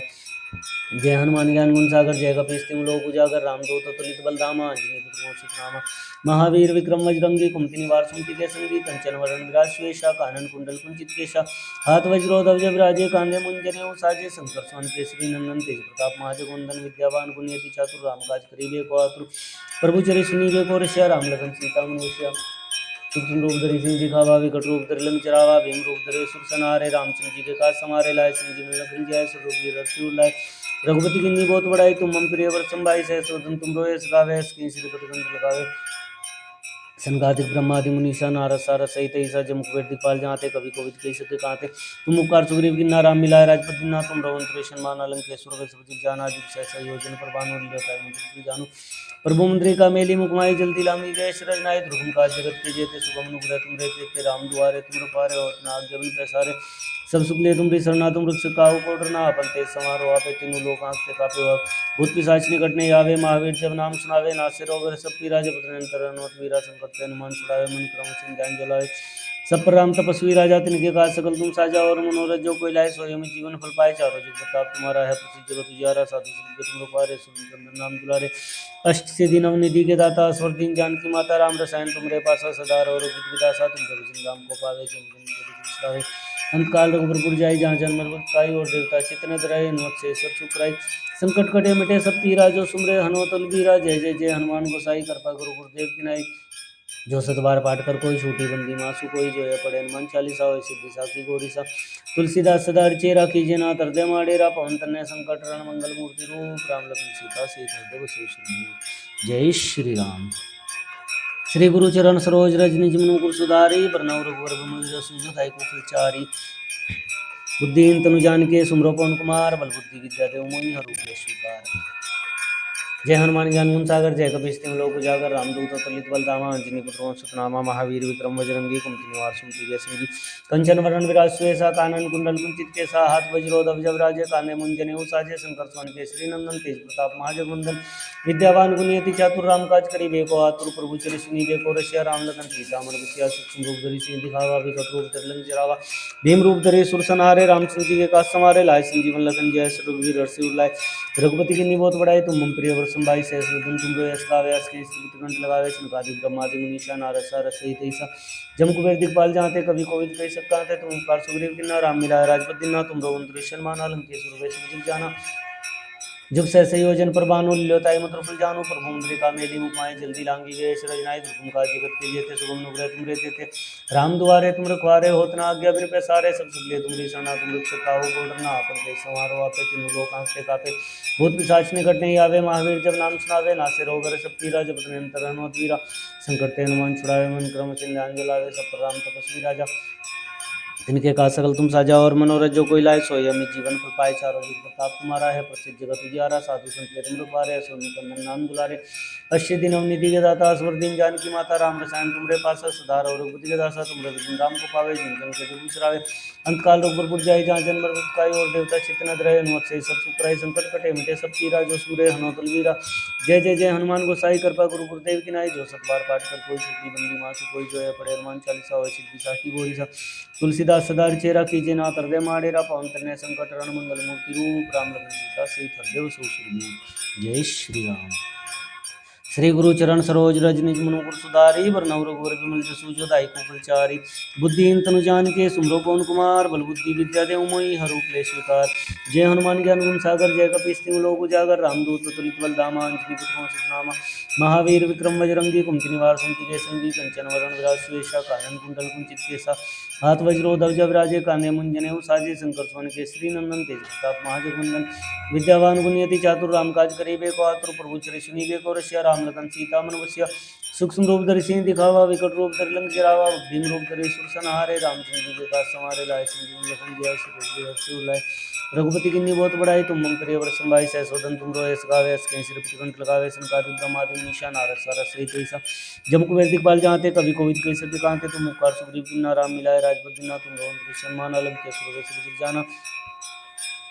जय हनुमान ज्ञान गुण सागर जय कपीस तिम लोक उजागर रामदूत अतुलित बलधामा अंजनी पुत्र मोक्षित नामा महावीर विक्रम बजरंगी कुमति निवार सुमति के संगी कंचन वरण विराज सुवेशा कानन कुंडल कुंचित केशा हाथ वज्रो ध्वज विराजे कांधे मुंजने साजे शंकर स्वान केसरी नंदन तेज प्रताप महाजगवंदन विद्यावान गुणयति चातुर राम काज करिबे को आतुर प्रभु चरि सुनीबे को रसिया राम लगन सीता मन वसिया सूक्ष्म रूप धरि सिंह दिखावा विकट रूप धरि लंक चरावा भीम रूप धरि सुर सनारे रामचंद्र जी के काज समारे लाए संजीवन लखन जाय सुरभि रघुवीर लाए रघुपति की बहुत बड़ाई तुम मम प्रिय वर संभाई सहस्रवदन तुम रोए सगावे स्किन श्रीपति गंध लगावे सनकादिक ब्रह्मादि मुनीषा नारद सारद सहित ईसा जम कुबेर दिपाल जाते कवि कोविद कही सके काते तुम उपकार सुग्रीव किन्ना राम मिलाए राजपद दिना तुम रवंत रेशन माना लंकेश्वर वे सब जाना जुग सहसा योजन पर बानु लियो मंत्र जानु प्रभु मुद्रिका मेली मुकमाई जल्दी लांगी गए शरज नाय ध्रुवम काज जगत के जेते सुगम अनुग्रह तुम रहते राम दुआरे तुम पारे और नाग जबन पैसारे सब सुख ले तुमरी सरना तुम वृक्ष काहू को डरना अपन तेज समारोह आपे तीनों लोक आंखते कापे भूत पिशाच निकट नहीं आवे महावीर जब नाम सुनावे नासे रोग सब पीरा जब निरंतर अनुमत वीरा संकट हनुमान छुड़ावे मन क्रम ध्यान जलावे सब पर राम तपस्वी राजा तिनके काज सकल तुम साजा और मनोरथ जो कोई लाए सोई में जीवन फल पाए चारों जुग प्रताप तुम्हारा है प्रसिद्ध जगत उजियारा साधु संत तुम रखवारे सुंदर नाम दुलारे अष्ट सिद्धि नवनिधि के दाता स्वर दीन जानकी माता राम रसायन तुमरे पासा सदा और विदासा तुम सब राम को पावे जन अंतकाल रघुबरपुर जाई जहाँ जन्म काई और देवता चितन रहे नोत से सब सुखराई संकट कटे मिटे सब पीरा जो सुमरे हनुमतुल बीरा जय जय जय हनुमान गोसाई कृपा गुरु गुरुदेव की नाई जो 7 बार पाठ कर कोई छोटी बंदी मासु कोई जो है पढ़े हनुमान चालीसा होय सिद्धि साखी गौरी सा तुलसीदास सदा चेरा कीजे ना तरदे माडेरा पवन तन्य संकट रण मंगल मूर्ति रूप राम लखन सीता से हृदय वसु सिद्धि। जय श्री राम। श्री गुरु चरण सरोज रज निज मनुपुर सुधारी वरनौ रघुवर विमल जसु जो दायिको फुलचारी बुद्धिहीन तनु जानिके सुमरो पवन कुमार बल बुद्धि विद्या देव मोहि हरु क्लेश विकार। जय हनुमान ज्ञान गुण सागर जय कपीस तिम लोक उजागर रामदूत अतुलित बलधामा अंजनी पुत्र मोक्षित नामा महावीर विक्रम बजरंगी कुमति निवार सुमति के संगी कंचन वरण विराज सुवेशा कानन कुंडल कुंचित केसा हाथ वज्रो ध्वज विराजे कांधे मुंजने साजे शंकर स्वान केसरी नंदन तेज प्रताप महाजगवंदन विद्यावान गुणयति चातुर राम काज करिबे को आतुर प्रभु चरि सुनीबे को रसिया राम लखन सीता मन बसिया सूक्ष्म रूप धरि सिंह दिखावा विकट रूप धरि लंक जरावा भीम रूप धरि सुर सनारे रामचंद्र जी के काज समारे लाए संजीवन लखन जय रघुवीर रघुवीर लाए रघुपति की बहुत बड़ाई तुम मम प्रिय वर संभाई सहस्रवदन तुम रोए सगावे स्किन श्रीपति गंध लगावे सनकादिक ब्रह्मादि मुनीषा नारद सारद सहित ईसा जम कुबेर दिखपाल जाते कवि कोविद कही सकते तुम उपकार सुग्रीव किन्ना राम मिलाए राजपद दिना तुम रवंत रेशन माना लंकेश्वर वे सब जाना जुग सहसा योजन पर बानु लियोताई मंत्र फल जानो प्रभु मुद्रिका मेली मुकमाई जल्दी लांगी गए शरज नाय दुर्गम काज जगत के जेते सुगम अनुग्रह तुम रहते थे राम दुआरे तुम रखवारे होत न आज्ञा बिन पैसारे सब सुख ले तुमरी शरणा तुम वृक्ष काहू को डरना अपन के समारोह आपे तीनों लोक आंखते कापे भूत पिशाच निकट नहीं आवे महावीर जब नाम सुनावे नासे रोग सब पीरा जब निरंतर हनुमत वीरा संकट ते हनुमान छुड़ावे मन क्रम ध्यान जलावे सब पर राम तपस्वी राजा तिनके का सकल तुम साजा और मनोरथ जो कोई लाए सोई हमें जीवन फल पाए चारों जुग प्रताप तुम्हारा है प्रसिद्ध जगत उजियारा साधु संत तुम रखवारे सोनी नाम दुलारे अश्य दिन अवनिधि के दाता स्वर दिन जानकी माता राम रसायन तुमरे पास सुधार और रघुपति के दासा तुम रघुन राम को पावे जिन के दूसरावे अंतकाल रघुबरपुर जाई जहाँ जन्म काई और देवता चितन रहे हनुमत से सब सुखराई संकट कटे मिटे सब पीरा जो सूरे हनुमतुल वीरा जय जय जय हनुमान गोसाई कृपा गुरु गुरुदेव की नाई जो 7 बार पाठ कर कोई छोटी बंदी मासु कोई जो है पढ़े हनुमान चालीसा होय सिद्धि साखी गौरी सा तुलसीदास सदा चेरा कीजे ना तरदे माडेरा पवन तन्य संकट रण मंगल मूर्ति रूप राम लखन सीता से हृदय वसु सिद्धि। जय श्री राम। श्री गुरु चरण सरोज रज निज मनुपुर सुधारी वरनौ रघुवर विमल जसु जो दायिको फलचारी बुद्धिहीन तनु जानिके सुमरो पवन कुमार बल बुद्धि विद्या देव मोहि हरु क्लेश विकार। जय हनुमान ज्ञान गुण सागर जय कपीस तिम लोक उजागर रामदूत अतुलित बलधामा अंजनी पुत्र मोक्षित नामा महावीर विक्रम बजरंगी कुमति निवार सुमति के संगी कंचन वरण विराज सुवेशा कानन कुंडल कुंचित केसा हाथ वज्रो ध्वज विराजे कांधे मुंजने साजे शंकर स्वर्ण केसरी नंदन तेज प्रताप महाजगवंदन विद्यावान गुणयति चातुर राम काज करिबे को आतुर प्रभु चरि सुनीबे को रसिया राम लखन सीता मन बसिया सूक्ष्म रूप धरि सिंह दिखावा विकट रूप धरि लंक जरावा भीम रूप धरि सुर सनहारे रामचंद्र जी के काज समारे लाए संजीवन लखन जय श्री लाए रघुपति किन्नी बहुत बड़ाई तुम मम प्रिय वर संभाई सहसोदन तुम रोए सगावे अस कहीं सिर कंठ लगावे सनकादि ब्रह्मादि निशा नारद सारस सहित ऐसा जम कुबेर दिखपाल जाते कवि कोविद कई सके कांते तुम मुखार सुग्रीव किन्ना राम मिलाए राजपद दिना तुम रोहन कृष्ण अलग के सुर जाना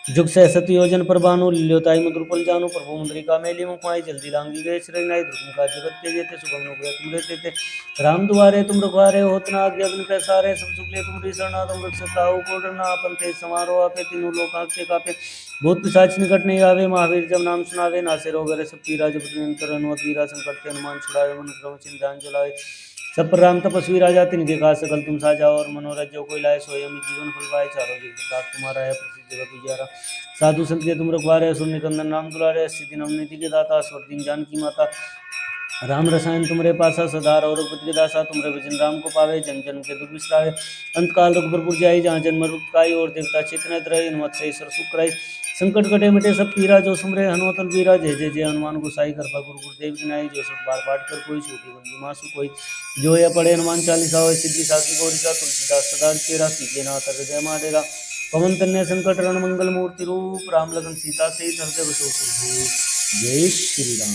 जुग सहसत योजन पर बानु लिलोताई मधुरपल जानु प्रभु मुद्रिका मेली मुखमाई जल्दी लांगी गए श्री नाई दुर्गम का जगत के जेते सुगम नुग्रह तुम रहते थे राम दुआरे तुम रखवारे होत ना आज्ञा बिन पैसारे सब सुखले तुम शरणा तुम रक्षक काहू को डरना पंथे समारोह आपे तीनों लोक आंखते कापे भूत पिशाच निकट नहीं आवे महावीर जब नाम सुनावे नासे रोग रहे सब पीरा जब निरंतर अनुमत वीरा संकट के हनुमान छुड़ावे मन क्रम चिंतान जलावे सब पर राम तपस्वी राजा तिनके का सकल तुम साजा और मनोरथ जो कोई लाए सोए अमित जीवन फल पाए चारों जुग प्रताप तुम्हारा है प्रसिद्ध जगत उजियारा साधु संत के तुम रखवारे असुर निकंदन राम दुलारे सिद्धि नवनीति के दाता स्वर दीन जानकी माता राम रसायन तुमरे पासा सदा और रघुपति के दासा तुमरे भजन राम को पावे जन जन के दुख बिसरावे अंत काल रघुबर जाई जहाँ जन्म रुकाई और देवता चेतन रहे इनमत से ईश्वर सुख रहे संकट कटे मिटे सब पीरा जो सुमरे हनुमतल वीरा जय जय जय हनुमान गोसाई कृपा गुरु गुरुदेव की नाई जो सब बार पाठ कर कोई छोटी बंदी मासु कोई जो यह पढ़े हनुमान चालीसा हो सिद्धि साखी गौरिका तुलसीदास सदा चेरा सीखे नाथ हृदय माडेरा पवन तन्य संकट रण मंगल मूर्ति रूप राम लगन सीता सहित हृदय बसो प्रभु जय श्री राम।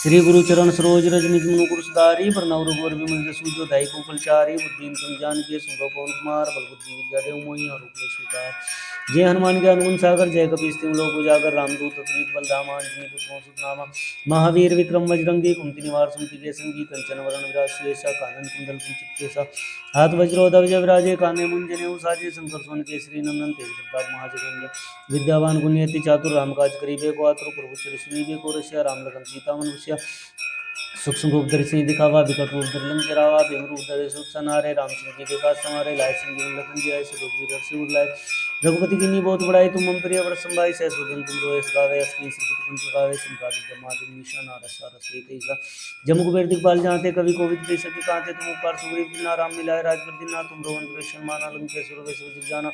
श्री गुरु चरण सरोज रज निज मनु गुरु सुधारी प्रणव रघुवर विमल जसु जो दाई को फलचारी बुद्धि जान के सुनो पवन कुमार बल बुद्धि विद्या देव मोहि और स्वीकार जय हनुमान ज्ञान गुण सागर जय कपीस तिम लोक उजागर रामदूत अतुलित बलधाम आंजनी पुत्र नामा महावीर विक्रम बजरंगी कुंती निवार सुमति के संगी कंचन वरण विराज सुयेसा कानन कुंडल कुंचित केसा हाथ वज्रो ध्वज विराजे काने मुंजने साजे शंकर सोन केसरी नंदन तेज प्रताप महाजगंग विद्यावान गुणयति चातुर राम काज करीबे को आतुर प्रभु श्री सुनीबे को रसिया राम लगन सीता मनुष्य सूक्ष्म रूप धरि सिंह दिखावा विकट रूप धरि लंक जरावा भीम रूप धरि सुख सनारे रामचंद्र जी के काज समारे लाए संजीवन लखन जी आए सुरभि रघुवीर सिर लाए रघुपति की नी बहुत बड़ाई तुम मम प्रिय वर संभाई सहसोदन तुम रोए सगावे अस्की सिर कुंठ लगावे संकादि ब्रह्मादि निशा नारद सारस सहित ऐसा जम कुबेर दिखपाल जाते कवि कोविद कई सके कांते तुम उपकार सुग्रीव किन्ना राम मिलाए राजपद दिना तुम रोहन कृष्ण माना लंकेश्वर वे सब जाना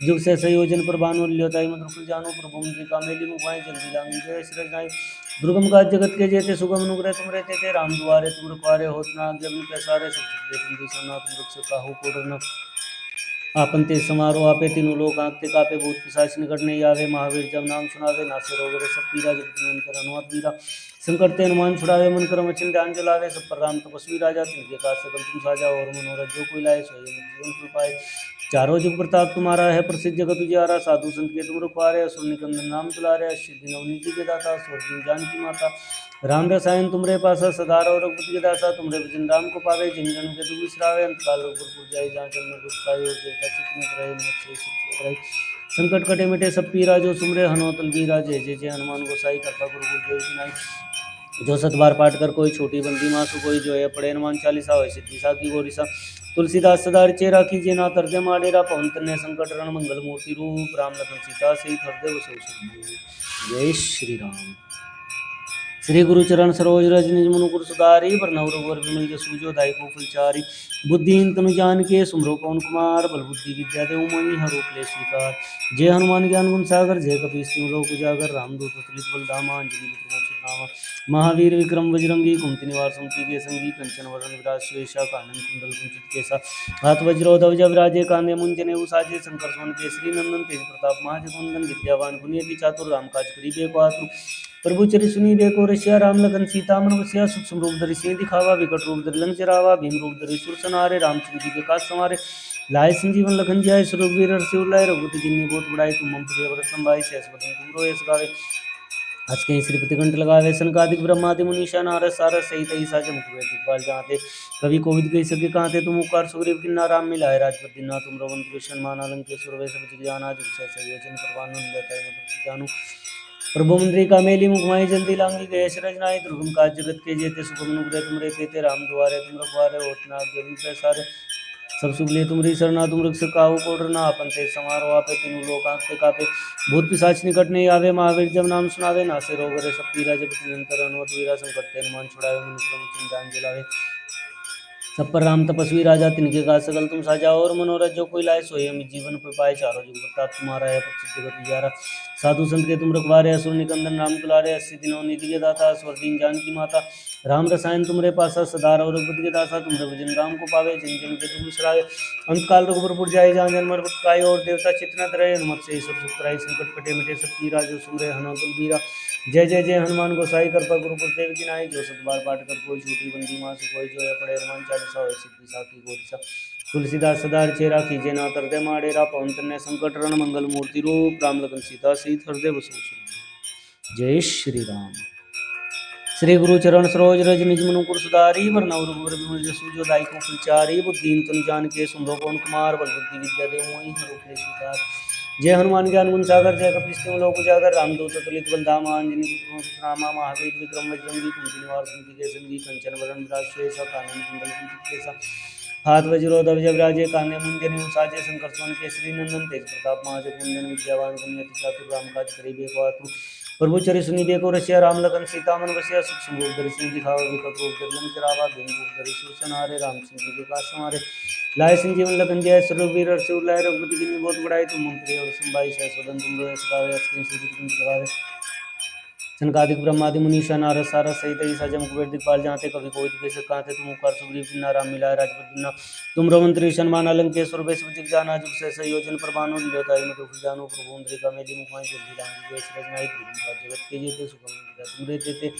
जुग से संयोजन पर बानु लियोताई मधुर जानो प्रभु मुद्रिका मेली मुखाई जल्दी लांगी गए श्री नाई दुर्गम का जगत के जेते सुगम अनुग्रह तुम रहते थे राम दुआरे तुम रखवारे होत ना जब पैसारे सब तुम दिशा तुम रक्षक काहू को डरना आपन ते समारोह आपे तीनों लोग आंखते कापे भूत पिशाच निकट नहीं आवे महावीर जब नाम सुनावे नासे रोग रहे सब पीरा जब निरंतर अनुमत वीरा संकट ते हनुमान छुड़ावे मन क्रम वचन ध्यान जलावे सब पर राम तपस्वी राजा तिनके का सकल तुम साजा और मनोरथ जो कोई लाए सोए जीवन फल पाए चारों जुग प्रताप तुम्हारा है प्रसिद्ध जगत उजियारा साधु संत के तुम रखवारे असुर निकंदन नाम तुलारे सिद्धि नवनीति के दाता स्वर्गीय जानकी माता राम रसायन तुमरे पासा सदा और रघुपति के दासा तुमरे भजन राम को पावे जिन जन के दुख बिसरावे अंत काल रघुपुर जाई जहाँ जन्म दुख और देवता चित्त रहे मत से संकट कटे मिटे सब पीरा जो सुमरे हनुमतल वीरा जय जय जय हनुमान गोसाई कृपा गुरु गुरुदेव की नाई जो सत बार पाठ कर कोई छोटी बंदी मासु कोई जो है पढ़े हनुमान चालीसा हो सिद्धि साखी गौरीसा तुलसीदास सदा चेरा कीजिए नाथ हृदय माडेरा पवन तनय संकट रण मंगल मूर्ति रूप राम लखन सीता सहित हृदय बसो जय श्री राम। श्री गुरु चरण सरोज रज निज मनु गुरु सुधारी प्रणव रघुवर विमल जसु जो दाई को फलचारी बुद्धिहीन तनु जान के सुमरो पवन कुमार बल बुद्धि विद्या देव मोहि हरो क्लेश विकार जय हनुमान ज्ञान गुण सागर जय कपीस तिम लोक उजागर रामदूत अतुलित बलधाम आंजनी पुत्र नामा महावीर विक्रम बजरंगी कुंती निवार सुमति के संगी कंचन वरण विराज सुयेसा कानन कुंडल कुंचित केसा हाथ वज्रो ध्वज विराजे कांधे मुंजने साजे शंकर सोन केसरी नंदन तेज प्रताप महाजगवंदन विद्यावान गुणयति चातुर राम काज करीबे को आतुर प्रभु चरि सुनी बेको रसिया राम लगन सीता मन बसिया सूक्ष्म रूप धरि सिंह दिखावा विकट रूप धरि लंक जरावा भीम रूप धरि सुर सनारे रामचंद्र जी के काज समारे लाए संजीवन लखन जी आए सुरवीर सिर लाए रघुपति जिन्नी बहुत बड़ाई तुम मम प्रिय वर संभाई सहस्वदन तुम रोए सगावे आज कहीं श्रीपति कंठ लगावे सनकादिक ब्रह्मादि मुनीषा नारद सारस सहित ऐसा जमुक दिखपाल जाते कवि कोविद कई सके कांते तुम उपकार सुग्रीव किन्ना राम मिलाए राजपद दिना तुम रवंत कृष्ण माना लंकेश्वर वे सब जाना जुग से योजन परवान जानू प्रभु मंत्री का मेली मुखमाई जल्दी लांगी गए शरज नाई दुर्गम का जगत के जेते सुगम नुग्रह तुम रहते थे राम दुआरे तुम रखवारे होतना जभी पैसारे सब सुगले तुमरी सरना तुम रक्षक काहू को डरना अपन ते समारोह आपे तीनों लोक आंखते कापे भूत पिशाच निकट नहीं आवे महावीर जब नाम सुनावे नासे रोग रे सब पीरा जब निरंतर अनुमत वीरा संकट ते हनुमान छुड़ावे मन क्रम चिंतान जलावे सब पर राम तपस्वी राजा तिनके का सकल तुम साजा और मनोरथ जो कोई लाए सोए अमित जीवन पे पाए चारों जुग प्रताप तुम्हारा है प्रसिद्ध जगत उजियारा साधु संत के तुम रखवारे असुर निकंदन राम दुलारे अस्सी दिनों नीति के दाता स्वर्दीन जानकी माता राम रसायन तुमरे पासा सदा रहो रघुपति के दासा तुमरे भजन राम को पावे जिन जिन के दुख बिसरावे अंत काल रघुपुर जाए जहाँ जन्म मर काय और देवता चितनत रहे हनुमत से सब सुख कराई संकट कटे मिटे सब पीरा जो सुमरे हनुमत बीरा जय जय जय हनुमान गोसाई कृपा गुरुपुर देव की नाई जो सतबार पाठ कर कोई छोटी बंदी मासु कोई जो है पड़े हनुमान चालीसा हो सिद्धि साखी गोरिसा तुलसीदास सदा चेरा कीजे ना तरदे माडेरा पवन तन्ने संकट रण मंगल मूर्ति रूप राम लखन सीता सहित हृदय बसु। जय श्री राम। श्री गुरु चरण सरोज रज निज मनुकुर सुधारी वरनौ रघुवर विमल जसु जो दायिको फलचारी बुद्धिन तनु जान के सुमरो पवन कुमार बल बुद्धि विद्या देव मोहि हरु स्वीकार। जय हनुमान ज्ञान गुण सागर जय कपीस तिहुँ लोक उजागर रामदूत अतुलित बल धाम अंजनी पुत्र रामा महावीर विक्रम बजरंगी कुमति निवार सुमति के संगी कंचन वरण विराज सुबेसा कानन कुंडल कुंचित केसा हाथ वज्रो ध्वज विराजे कान्हे मुंजनि साजे शंकर सुवन केसरी नंदन तेज प्रताप महाजगवंदन विद्यावान गुणयति चातुर राम काज करिबे को आतुर प्रभु चरि सुनिबे को रसिया राम लखन सीता मन बसिया सूक्ष्म रूप धरि सिंह दिखावा विकट रूप धरि लंक जरावा भीम रूप धरि सूरसन हारे रामचंद्र जी के काज समारे लाए संजीवन लखन जय सुरवीर हर्षि उल्लाय रघुपति की बहुत बड़ाई तुम मम प्रिय और संभाई सहस्रवदन तुम रोय सदावे अस्ति सुकृत लगावे सनकादिक ब्रह्मादि मुनीषा नारद सारद सहित ईसा जम कुबेर दिखपाल जाते कवि कोई दिखे कांते तुम उपकार सुग्रीव किन्ना राम मिलाय राजपद बिन्ना तुम रमंत्री सन्मान अलंकेश्वर बेस विजित जाना जुग से संयोजन प्रभानु लीलोताई मत खुल जानो प्रभु मुद्रिका मेली मुखाई जल्दी लांगी जय रजनाई जगत के जेते सुगम तुमरे तेते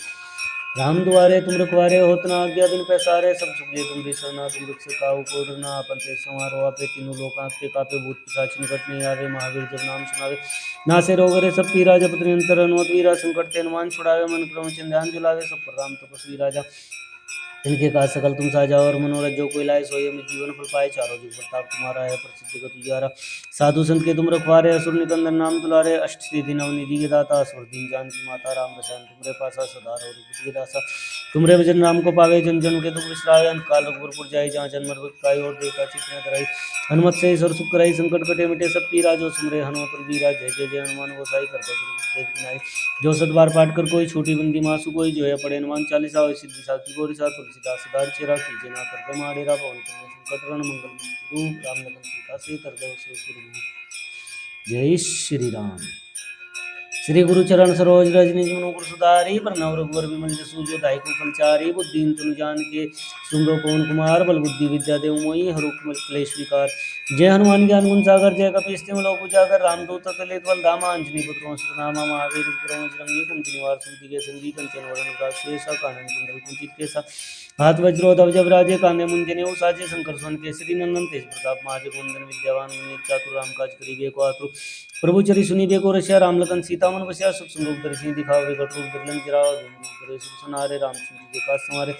राम दुआरे तुम रखवारे होत न आज्ञा बिन पैसारे सब सुख तुम सरना तुम वृक्ष काहू को डरना अपन ते संहारो आपे तीनों लोक आपके कापे भूत पिशाच निकट नहीं आवे महावीर जब नाम सुनावे नासे रोग रे सब पीरा जपत निरंतर हनुमत वीरा संकट ते हनुमान छुड़ावे मन क्रम चिंध्यान जुलावे सब पर राम तपस्वी राजा इनके का सकल तुम साजा और मनोरथ जो कोई लाए सोई अमित जीवन फल पाए चारों जुग प्रताप तुम्हारा है प्रसिद्ध गति तुझारा साधु संत के तुम रखवारे असुर निकंदन नाम दुलारे अष्ट सिद्धि नवनिधि के दाता असुर दीन जान की माता राम रसायन तुमरे पासा सदा रहो रघुपति के दासा तुमरे भजन राम को पावे जन जन के दुख विसरावे अंत काल रघुपुर जाए जहाँ जन्म मर पाई और देवता चित्त कराई हनुमत से सर सुख कराई संकट कटे मिटे सब पीरा जो सुमरे हनुमत बीरा जय जय जय हनुमान गोसाई कर देव की नाई जो सतबार पाठ कर कोई छोटी बंदी मासु कोई जो है पड़े हनुमान चालीसा हो सिद्धि साखी गोरिसा तुलसीदास सदा चेरा कीजे ना करते माडेरा पवन तनय संकट रण मंगल रूप राम लखन सीता सहित हृदय बसु। जय श्री राम। श्री गुरु चरण सरोज रज निज मनुकुर सुधारी वरनौ रघुवर विमल जसु जो दायिको फलचारी बुद्धिन तनु जान के सुमरो पवन कुमार बल बुद्धि विद्या देव मोहि हरु क्लेश विकार। जय हनुमान ज्ञान गुण सागर जय कपीस तिहुँ लोक उजागर रामदूत अतुलित बल धामा अंजनी पुत्र नामा महावीर विक्रम बजरंगी कुमति निवार सुमति के संगी कंचन वरण विराज सुबेसा कानन कुंडल कुंचित केसा हाथ वज्रो ध्वज विराजे कान्हे मुंजनि साजे शंकर सुवन केसरी नंदन तेज प्रताप महाजगवंदन विद्यावान गुणयति चातुर राम काज करिबे को आतुर प्रभु चरि सुनिबे को रसिया राम लखन सीता मन बसिया सूक्ष्म रूप धरि सिंह दिखावा विकट रूप धरि लंक जरावा भीम रूप धरि सूरसन हारे रामचंद्र जी के काज समारे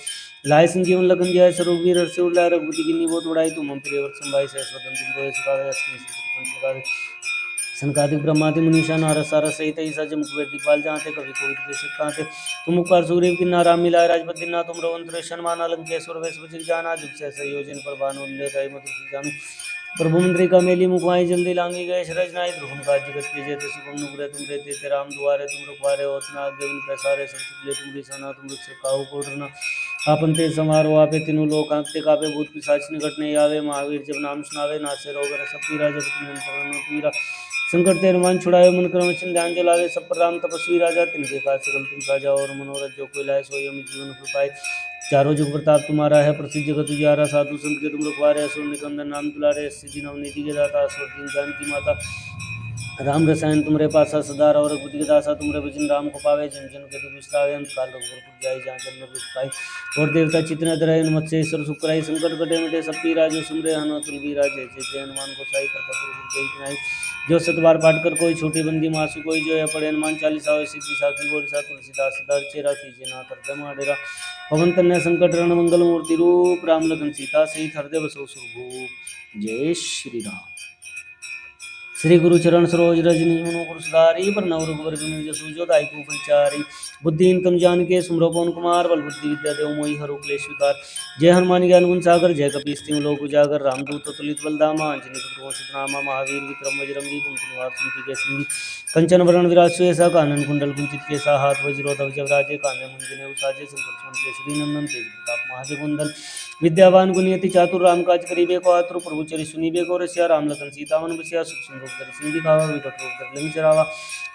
लाए संजीवन लखन जय सुरवीर हर्षि उल्लाय रघुपति की बहुत बड़ाई तुम मम प्रिय और संभाई सहस्रवदन तुम रोय सदावे अस्ति सुकृत लगावे सनकादिक ब्रह्मादि मुनीषा नारद सारद सहित ईसा जम कुबेर दिखपाल जाते कवि कोई दिखे कांते तुम उपकार सुग्रीव किन्ना राम मिलाय राजपद बिन्ना तुम रमंत्री सन्मान अलंकेश्वर बेस विजित जाना जुग से संयोजन प्रभानु लीलोताई मत खुल जानो प्रभु मुद्रिका मेली मुखवाई जल्दी लांगी गए रजनाई ध्रुवम का जगत के जेते सुगम नुग्रे तुम रहते राम दुआरे तुम रखवारे होतना आज्ञा बिन पैसारे सब सुख तुम सरना तुम वृक्ष काहू को डरना आपन ते समारो आपे तीनों लोक आपते कापे भूत पिशाच निकट नहीं आवे महावीर जब नाम सुनावे नासे रोग सब पीरा जब तुम पीरा संकट ते हनुमान छुड़ावे मन क्रम ध्यान जलावे सब पर राम तपस्वी राजा तिनके काज सकल तुम साजा और मनोरथ जो कोई लाए सोई अमित जीवन फल पाए चारों जुग प्रताप तुम्हारा है प्रसिद्ध जगत उजियारा साधु संत के तुम रखवारे असुर निकंदन नाम दुलारे सिद्धि नवनिधि के दाता असुर दीन जान की माता राम रसायन तुमरे पासा सदा रहो रघुपति के दासा तुमरे भजन राम को पावे जन जन के दुख विसरावे अंत काल रघुपुर जाए जहाँ जन्म दुख पाई और देवता चितन रहे हनुमत से ईश्वर सुख कराई संकट कटे मिटे सब पीरा जो सुमरे हनुमत बीरा जय जय जय हनुमान गोसाई कृपा गुरुपुर जय जो सतबार पाठ कर कोई छोटी बंदी मासु कोई जो है पड़े हनुमान चालीसा हो सिद्धि साखी गोरिसा तुलसीदास सदा चेरा कीजे ना करते माडेरा पवन तन्य संकट रण मंगल मूर्ति रूप राम लखन सीता सहित हृदय बसो सुरभूप। जय श्री राम। श्री गुरु चरण सरोज रज निज मनुकुर सुधारी वरनौ रघुवर विमल जसु जो दायिको फलचारी बुद्धिहीन तम जान के सुमरो पवन कुमार बल बुद्धि विद्या देव मोहि हरु क्लेश विकार। जय हनुमान ज्ञान गुण सागर जय कपीस तिहुँ लोक उजागर रामदूत अतुलित बल धामा अंजनी पुत्र नामा महावीर विक्रम बजरंगी कुमति निवार सुमति के संगी कंचन वरण विराज सुबेसा कानन कुंडल कुंचित केसा हाथ वज्रो ध्वज विराजे कान्हे मुंजनि साजे शंकर सुवन केसरी नंदन तेज प्रताप महाजगवंदन विद्यावान गुणियति चातुर राम काज करीबे को आतुर प्रभु चरि सुनीबे को रसिया राम लखन सीता मन बसिया सुख संतोष धरि सिंह दिखावा विकट रूप धरि लंक जरावा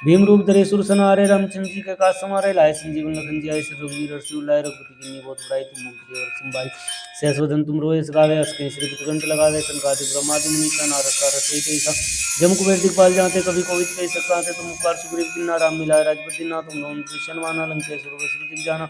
भीम रूप धरे सुर सनारे रामचंद्र जी के काज समारे लाए संजीवन लखन जी आए श्री रघुवीर हर्षि उल्लाय रघुपति कीन्ही बहुत बड़ाई तुम मंत्री और संभाई सहस्वदन तुम रोए सगावे अस्के श्री पुत्रगंत लगावे संकादि ब्रह्मादि मुनीसा नारद सारद सहित ऐसा जम कुबेर दिखपाल जाते कभी कोविद कह सकता थे तुम उपकार सुग्रीव किन्ना राम मिलाए राजपति ना तुम नोम कृष्ण माना लंकेश्वर वसुदेव जाना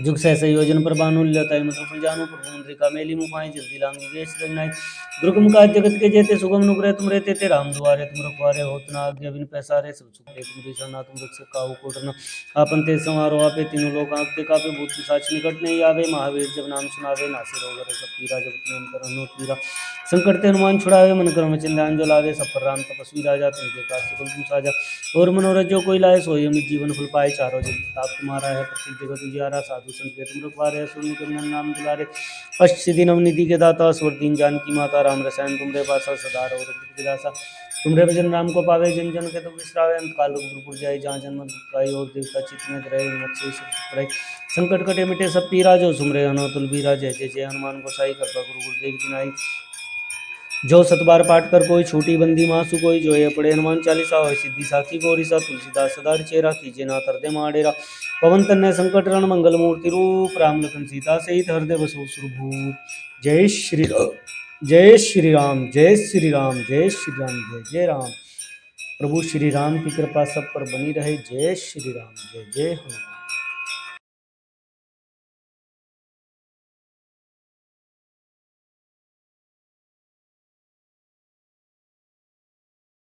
जुग सहसा योजन पर बानु लताई मतलब जानो प्रभु मुद्रिका मेली मुखाई जल्दी लांगी वेश रंगनाई दुर्गम काज जगत के जेते सुगम नुग्रह तुम रहते थे राम दुआरे तुम रखवारे होत न आज्ञा बिन पैसारे सब सुख एक तुम ना तुम रक्षक काहू को डरना आपन ते समारो आपे तीनों लोग आपते कापे भूत पिशाच निकट नहीं आवे महावीर जब नाम सुनावे नासे रोग हरे सब पीरा जब तुम कर अनोट पीरा संकट ते हनुमान छुड़ावे मन क्रम चिंतान जो लावे सब पर राम तपस्वी राजा तिनके काज सकल तुम साजा और मनोरथ जो कोई लाए सोई अमित जीवन फल पाए चारों जग ताप तुम्हारा है प्रसिद्ध जगत उजियारा साधु संत के तुम रखवारे सुन के नाम दुलारे अष्ट सिद्धि नवनिधि के दाता स्वर दीन जानकी माता राम रसायन तुमरे पासा सदा रहो रघुपति दासा तुमरे भजन राम को पावे जन जन के तुम विश्रावे अंत काल गुरुपुर जाए जहाँ जन्म दुखाई और देवता चित्त में रहे मत से संकट कटे मिटे सब पीरा जो सुमरे हनुतुल बीरा जय जय जय हनुमान गोसाई कृपा गुरु गुरुदेव की नाई जो सतबार पाठ कर कोई छोटी बंदी मासु कोई जो ये पड़े हनुमान चालीसा हो सिद्धि साखी गौरीसा तुलसीदास सदा चेरा कीजे ना तरदे माडेरा पवन तन्य संकट रण मंगल मूर्ति रूप राम लखन सीता सहित हृदय बसो सुरभूप जय श्री राम जय श्री राम जय श्री राम जय श्री राम जय जय राम। प्रभु श्री राम की कृपा सब पर बनी रहे। जय श्री राम जय जय हनुमान।